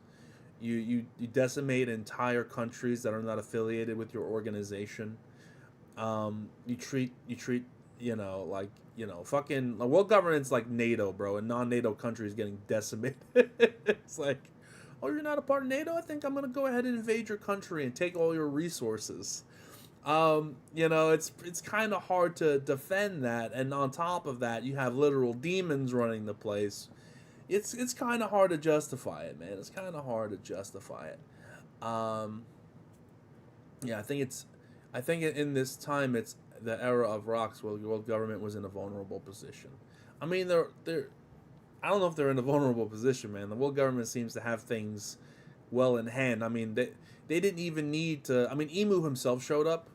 You decimate entire countries that are not affiliated with your organization. You treat fucking the world government's like NATO, bro, and non-NATO countries getting decimated. It's like, oh, you're not a part of NATO? I think I'm gonna go ahead and invade your country and take all your resources. It's kind of hard to defend that, and on top of that, you have literal demons running the place. It's kind of hard to justify it, man. It's kind of hard to justify it. Yeah, I think in this time, it's the era of rocks where the world government was in a vulnerable position. I mean, they're I don't know if they're in a vulnerable position, man. The world government seems to have things well in hand. I mean, they didn't even need to. I mean, Emu himself showed up,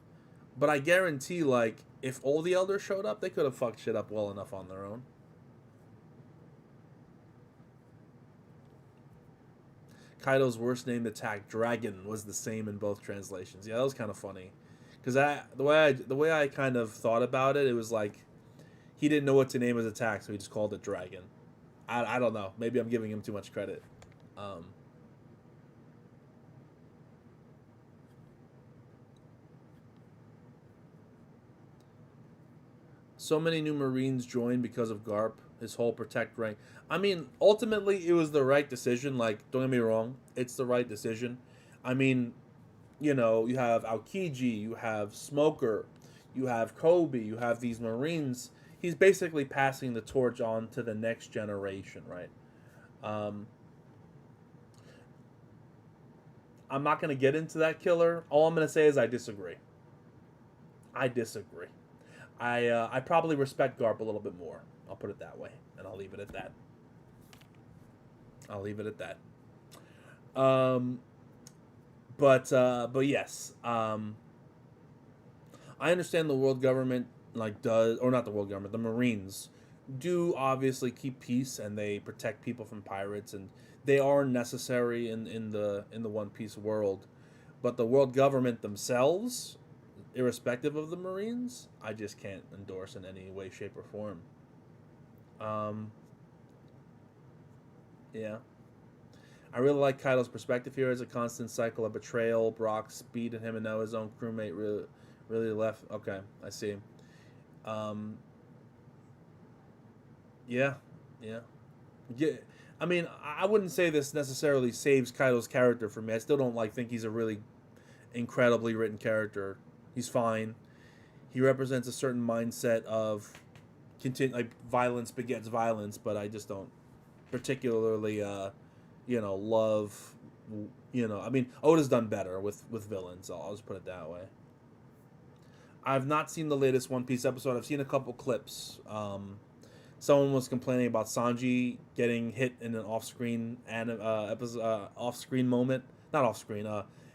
but I guarantee, like, if all the elders showed up, they could have fucked shit up well enough on their own. Kaido's worst named attack, Dragon, was the same in both translations. Yeah, that was kind of funny, because the way I kind of thought about it, it was like he didn't know what to name his attack, so he just called it Dragon. I don't know. Maybe I'm giving him too much credit. Um, so many new Marines joined because of Garp, his whole protect rank. I mean, ultimately, it was the right decision. Like, don't get me wrong, it's the right decision. I mean, you have Aokiji, you have Smoker, you have Kobe, you have these Marines. He's basically passing the torch on to the next generation, right? Um, I'm not going to get into that killer. All I'm going to say is I disagree. I disagree. I probably respect Garp a little bit more. I'll put it that way, and I'll leave it at that. I'll leave it at that. Um, but yes, I understand the world government like does, or not the world government, the Marines do obviously keep peace and they protect people from pirates, and they are necessary in the One Piece world. But the world government themselves, irrespective of the Marines, I just can't endorse in any way, shape, or form. Um, yeah. I really like Kaido's perspective here as a constant cycle of betrayal. Brock speed him, and now his own crewmate really left. Okay, I see. Um, yeah, yeah, yeah. I mean, I wouldn't say this necessarily saves Kaido's character for me. I still don't think he's a really incredibly written character. He's fine. He represents a certain mindset of like violence begets violence, but I just don't particularly love. I mean, Oda's done better with villains. I'll just put it that way. I've not seen the latest One Piece episode. I've seen a couple clips. Someone was complaining about Sanji getting hit in an off-screen off-screen moment. Not off-screen.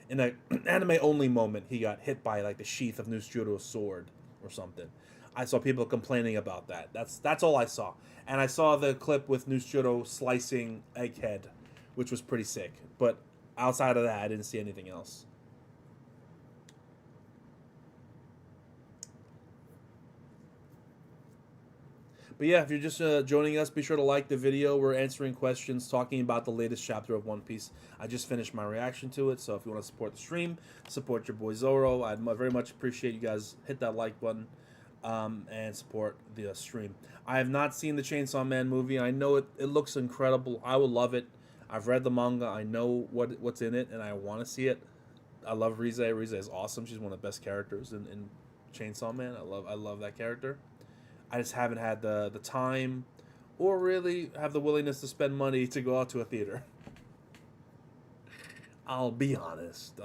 In an anime only moment, he got hit by like the sheath of Nusjuro's sword or something. I saw people complaining about that. That's all I saw. And I saw the clip with Nusjuro slicing Egghead, which was pretty sick. But outside of that, I didn't see anything else. But yeah, if you're just joining us, be sure to like the video. We're answering questions, talking about the latest chapter of One Piece. I just finished my reaction to it, so if you want to support the stream, support your boy Zoro. I'd very much appreciate you guys hit that like button and support the stream. I have not seen the Chainsaw Man movie. I know it looks incredible. I will love it. I've read the manga. I know what's in it, and I want to see it. I love Rize. Rize is awesome. She's one of the best characters in Chainsaw Man. I love that character. I just haven't had the time or really have the willingness to spend money to go out to a theater. I'll be honest.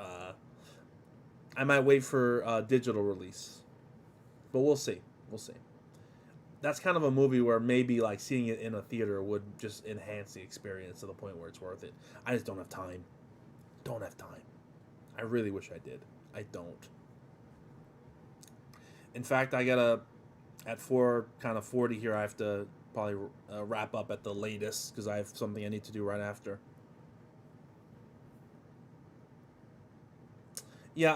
I might wait for digital release, but we'll see. We'll see. That's kind of a movie where maybe like seeing it in a theater would just enhance the experience to the point where it's worth it. I just don't have time. Don't have time. I really wish I did. I don't. In fact, I gotta at 4:40 here. I have to probably wrap up at the latest because I have something I need to do right after. Yeah,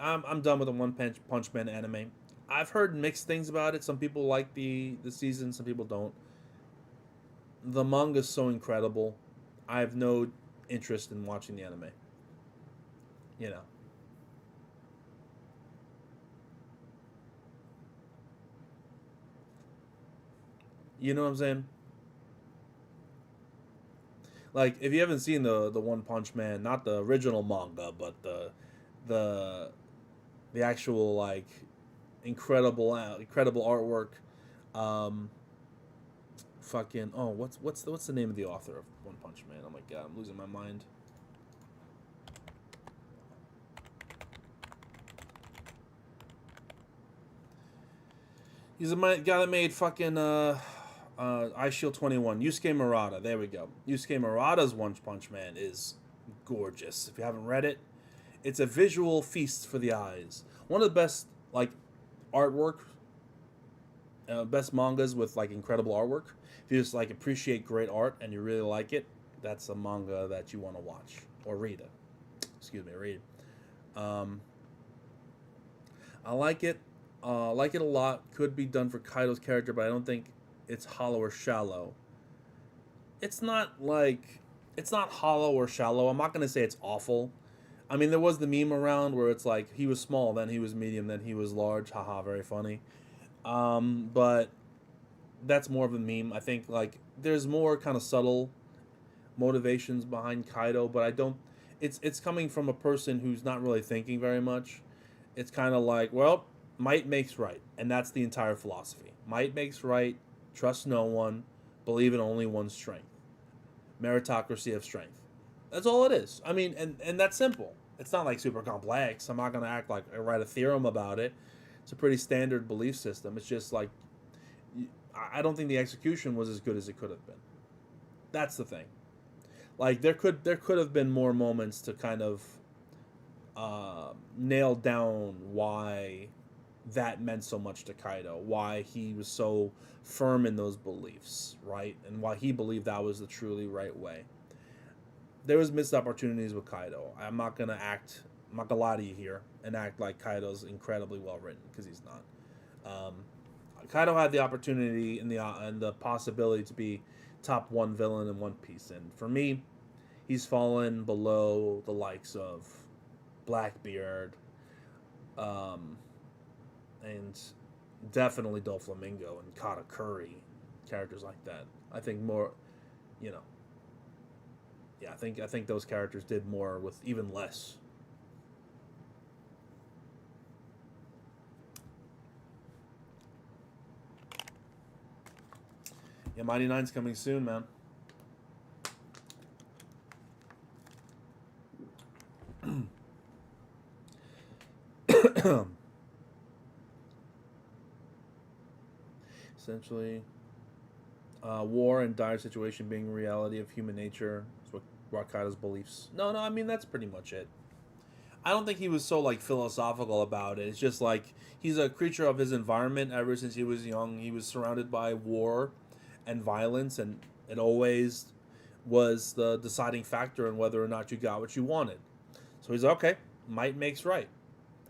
I'm done with the One Punch Man anime. I've heard mixed things about it. Some people like the season, some people don't. The manga is so incredible. I have no interest in watching the anime. You know. You know what I'm saying? Like if you haven't seen the One Punch Man, not the original manga, but the The actual like incredible artwork. Um, fucking what's the name of the author of One Punch Man? Oh my god, I'm losing my mind. He's the guy that made fucking Eye Shield 21. Yusuke Murata. There we go. Yusuke Murata's One Punch Man is gorgeous. If you haven't read it, it's a visual feast for the eyes. One of the best like artwork, best mangas with like incredible artwork. If you just like appreciate great art and you really like it, that's a manga that you want to watch or read it. Excuse me, read. Um, I like it. Like it a lot. Could be done for Kaido's character, but I don't think it's hollow or shallow. It's not like it's not hollow or shallow. I'm not gonna say it's awful. I mean, there was the meme around where it's like he was small, then he was medium, then he was large. Haha, very funny. But that's more of a meme. I think like there's more kind of subtle motivations behind Kaido, but I don't. It's coming from a person who's not really thinking very much. It's kind of like, well, might makes right, and that's the entire philosophy. Might makes right. Trust no one. Believe in only one's strength. Meritocracy of strength. That's all it is. I mean, and that's simple. It's not like super complex. I'm not gonna act like I write a theorem about it. It's a pretty standard belief system. It's just like I don't think the execution was as good as it could have been. That's the thing. Like there could have been more moments to kind of nail down why that meant so much to Kaido, why he was so firm in those beliefs, right, and why he believed that was the truly right way. There was missed opportunities with Kaido. I'm not gonna lie to you here and act like Kaido's incredibly well written because he's not. Um, Kaido had the opportunity and the possibility to be top one villain in One Piece, and for me, he's fallen below the likes of Blackbeard, um, and definitely Doflamingo and Katakuri, characters like that. I think more, you know, yeah, I think those characters did more with even less. Yeah, Mighty Nine's coming soon, man. Essentially, war and dire situation being reality of human nature is what Wakata's beliefs. No, I mean that's pretty much it. I don't think he was so like philosophical about it. It's just like he's a creature of his environment. Ever since he was young, he was surrounded by war and violence, and it always was the deciding factor in whether or not you got what you wanted. So he's like, okay, might makes right,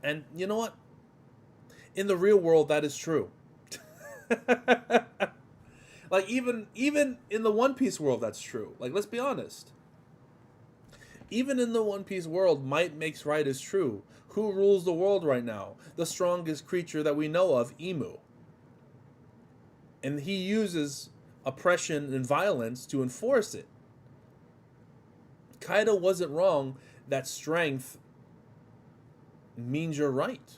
and you know what? In the real world, that is true. Like even in the One Piece world, that's true. Like let's be honest. Even in the One Piece world, might makes right is true. Who rules the world right now? The strongest creature that we know of, Emu. And he uses oppression and violence to enforce it. Kaido wasn't wrong that strength means you're right,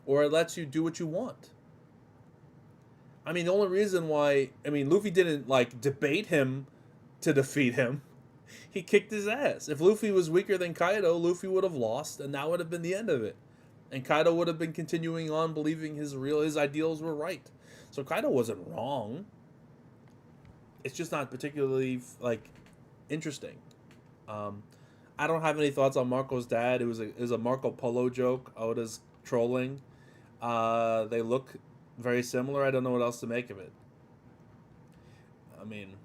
or it lets you do what you want. I mean, the only reason why, I mean, Luffy didn't like debate him to defeat him. He kicked his ass. If Luffy was weaker than Kaido, Luffy would have lost, and that would have been the end of it. And Kaido would have been continuing on believing his ideals were right. So Kaido wasn't wrong. It's just not particularly like interesting. I don't have any thoughts on Marco's dad. It was a Marco Polo joke. Oda's trolling. They look very similar. I don't know what else to make of it. I mean,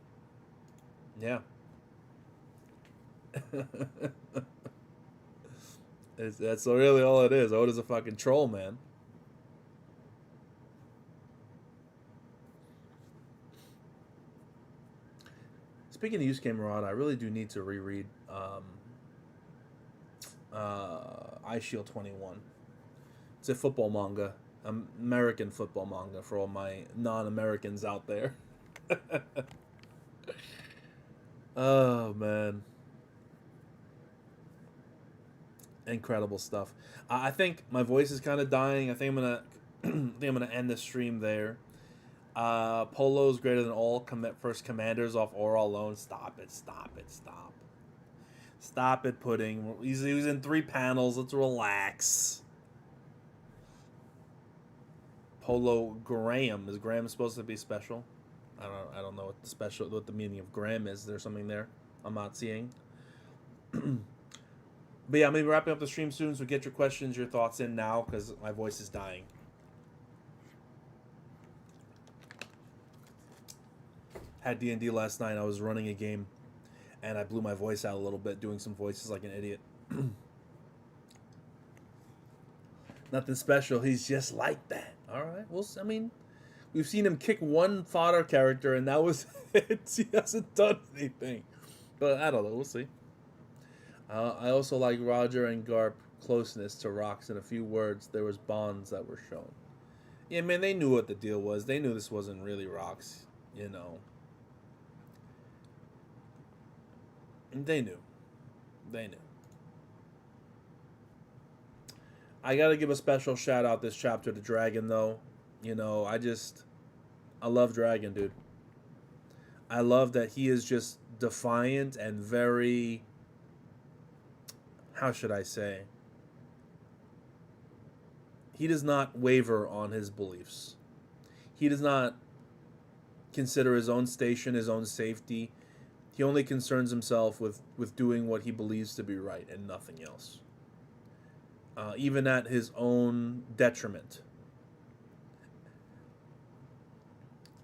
yeah. That's really all it is. Oda's a fucking troll, man. Speaking of Yusuke Murata, I really do need to reread Eye Shield 21. It's a football manga, American football manga for all my non-Americans out there. Oh man, Incredible stuff. I think my voice is kind of dying. I think I'm gonna, I think I'm gonna end the stream there. Polo's greater than all first commanders off Aura alone. Stop it! Stop it! Stop! Stop it, Pudding. He was in 3 panels. Let's relax. Polo Graham. Is Graham supposed to be special? I don't know what the meaning of Graham is. There's something there I'm not seeing. But yeah, I'm gonna be wrapping up the stream soon, so get your questions, your thoughts in now, because my voice is dying. Had D&D last night. I was running a game, and I blew my voice out a little bit, doing some voices like an idiot. Nothing special. He's just like that. All right. Well, I mean, we've seen him kick one fodder character, and that was it. He hasn't done anything. But I don't know. We'll see. I also like Roger and Garp closeness to Rox. In a few words, there was bonds that were shown. Yeah, man, they knew what the deal was. They knew this wasn't really Rox, you know. They knew. They knew. I gotta give a special shout out this chapter to Dragon, though. You know, I love Dragon, dude. I love that he is just defiant and very, how should I say? He does not waver on his beliefs. He does not consider his own station, his own safety. He only concerns himself with doing what he believes to be right and nothing else. Even at his own detriment.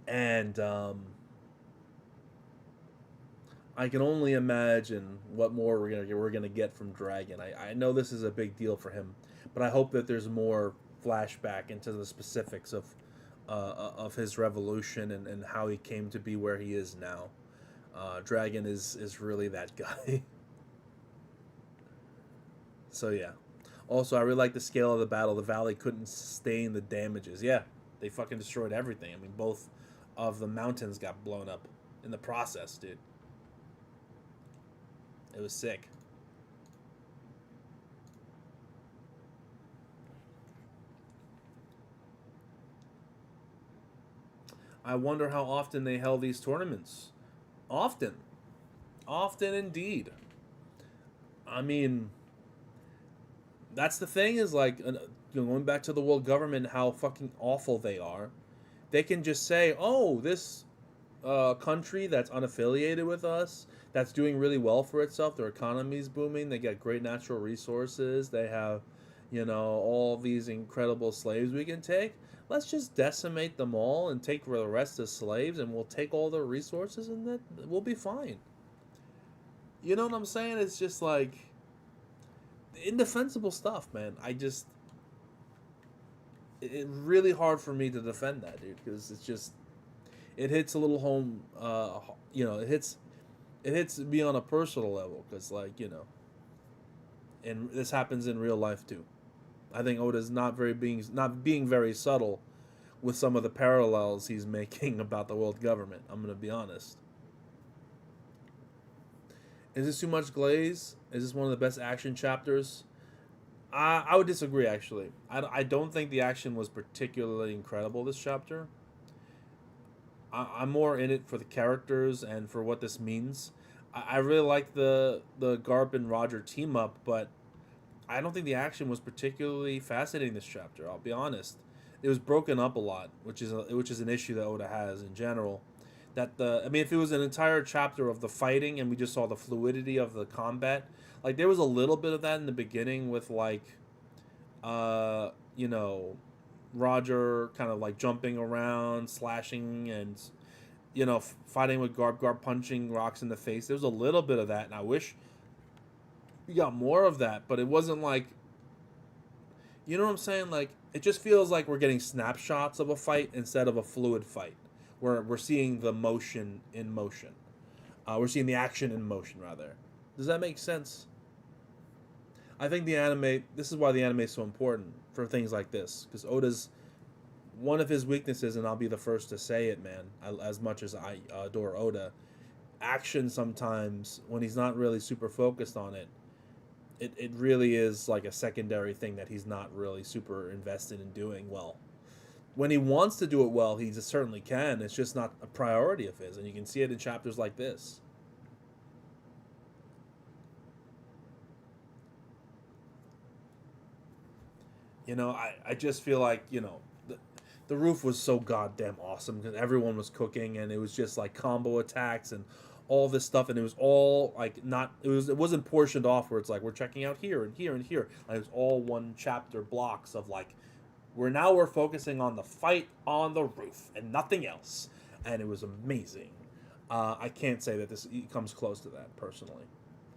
And I can only imagine what more we're gonna get from Dragon. I know this is a big deal for him, but I hope that there's more flashback into the specifics of his revolution and how he came to be where he is now. Dragon is really that guy. So yeah. Also, I really like the scale of the battle. The Valley couldn't sustain the damages. Yeah, they fucking destroyed everything. I mean, both of the mountains got blown up in the process, dude. It was sick. I wonder how often they held these tournaments. Often. Often indeed. I mean, that's the thing is, like, going back to the world government, how fucking awful they are. They can just say, oh, this country that's unaffiliated with us, that's doing really well for itself, their economy's booming, they got great natural resources, they have, you know, all these incredible slaves we can take. Let's just decimate them all and take the rest as slaves, and we'll take all their resources, and that we'll be fine. You know what I'm saying? It's just like indefensible stuff, man. It's really hard for me to defend that, dude, because it's just, it hits a little home. You know, it hits me on a personal level, because, like, you know, and this happens in real life too. I think Oda's not being very subtle with some of the parallels he's making about the world government. I'm gonna be honest. Is this too much glaze? Is this one of the best action chapters? I would disagree, actually. I don't think the action was particularly incredible this chapter. I'm more in it for the characters and for what this means. I really like the Garp and Roger team up, but I don't think the action was particularly fascinating this chapter. I'll be honest. It was broken up a lot, which is an issue that Oda has in general. If it was an entire chapter of the fighting and we just saw the fluidity of the combat, like, there was a little bit of that in the beginning with, like, you know, Roger kind of like jumping around, slashing, and, you know, fighting with Garp punching Rox in the face. There was a little bit of that, and I wish we got more of that, but it wasn't like, you know what I'm saying? Like, it just feels like we're getting snapshots of a fight instead of a fluid fight, where we're seeing the motion in motion. We're seeing the action in motion, rather. Does that make sense? I think this is why the anime is so important for things like this, because Oda's, one of his weaknesses, and I'll be the first to say it, man, as much as I adore Oda, action sometimes, when he's not really super focused on it, it really is like a secondary thing that he's not really super invested in doing well. When he wants to do it well, he just certainly can. It's just not a priority of his, and you can see it in chapters like this. You know, I just feel like, you know, the roof was so goddamn awesome because everyone was cooking and it was just like combo attacks and all this stuff, and it was all like not it wasn't portioned off where it's like we're checking out here and here and here. Like, it was all one chapter blocks of like we're focusing on the fight on the roof and nothing else, and it was amazing. I can't say that this comes close to that personally.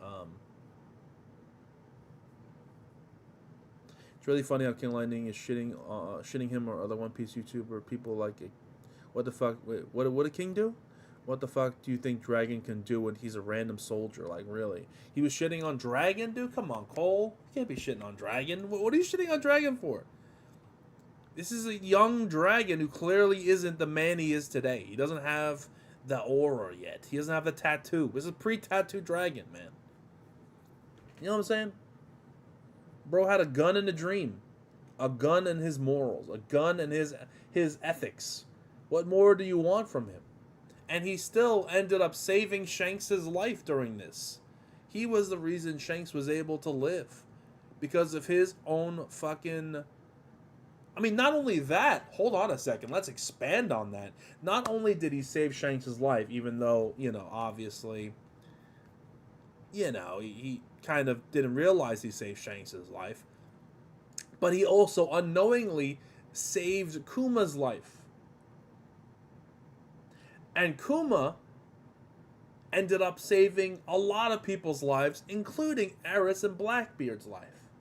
Um, It's really funny how King Lightning is shitting him or other One Piece YouTuber people like, what the fuck? Wait, what did King do? What the fuck do you think Dragon can do when he's a random soldier? Like, really? He was shitting on Dragon, dude? Come on, Cole. You can't be shitting on Dragon. What are you shitting on Dragon for? This is a young Dragon who clearly isn't the man he is today. He doesn't have the aura yet. He doesn't have the tattoo. This is a pre-tattoo Dragon, man. You know what I'm saying? Bro had a gun in a dream, a gun in his morals, a gun in his ethics. What more do you want from him? And he still ended up saving Shanks' life during this. He was the reason Shanks was able to live because of his own fucking... I mean, not only that, hold on a second, let's expand on that. Not only did he save Shanks' life, even though, you know, obviously, you know, he kind of didn't realize he saved Shanks' life, but he also unknowingly saved Kuma's life. And Kuma ended up saving a lot of people's lives, including Eris and Blackbeard's life.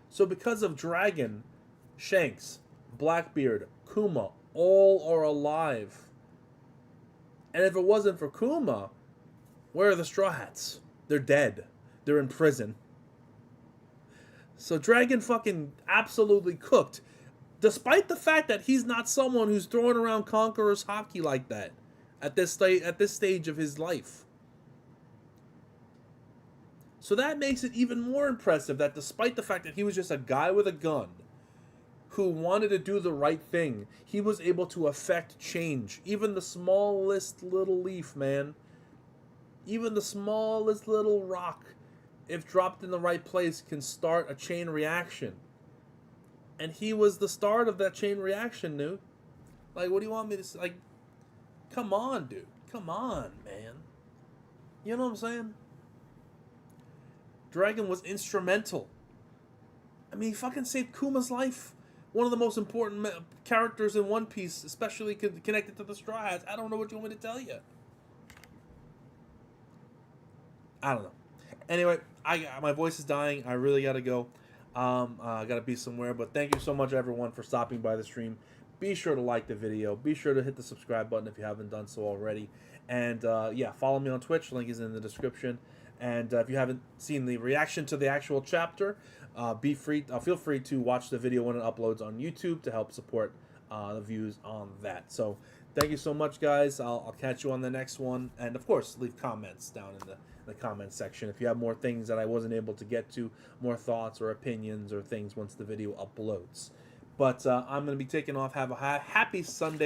So because of Dragon, Shanks, Blackbeard, Kuma, all are alive. And if it wasn't for Kuma, where are the Straw Hats? They're dead. They're in prison. So Dragon fucking absolutely cooked. Despite the fact that he's not someone who's throwing around Conqueror's hockey like that at this stage of his life. So that makes it even more impressive that despite the fact that he was just a guy with a gun who wanted to do the right thing, he was able to affect change. Even the smallest little leaf, man. Even the smallest little rock, if dropped in the right place, can start a chain reaction. And he was the start of that chain reaction, dude. Like, what do you want me to say? Like, come on, dude. Come on, man. You know what I'm saying? Dragon was instrumental. I mean, he fucking saved Kuma's life. One of the most important characters in One Piece, especially connected to the Straw Hats. I don't know what you want me to tell you. I don't know. Anyway, my voice is dying. I really gotta go. I gotta be somewhere. But thank you so much, everyone, for stopping by the stream. Be sure to like the video. Be sure to hit the subscribe button if you haven't done so already. And yeah, follow me on Twitch. Link is in the description. And if you haven't seen the reaction to the actual chapter, feel free to watch the video when it uploads on YouTube to help support the views on that. So thank you so much, guys. I'll catch you on the next one. And of course, leave comments down in the comments section if you have more things that I wasn't able to get to, more thoughts or opinions or things once the video uploads. But I'm going to be taking off. Have a happy Sunday.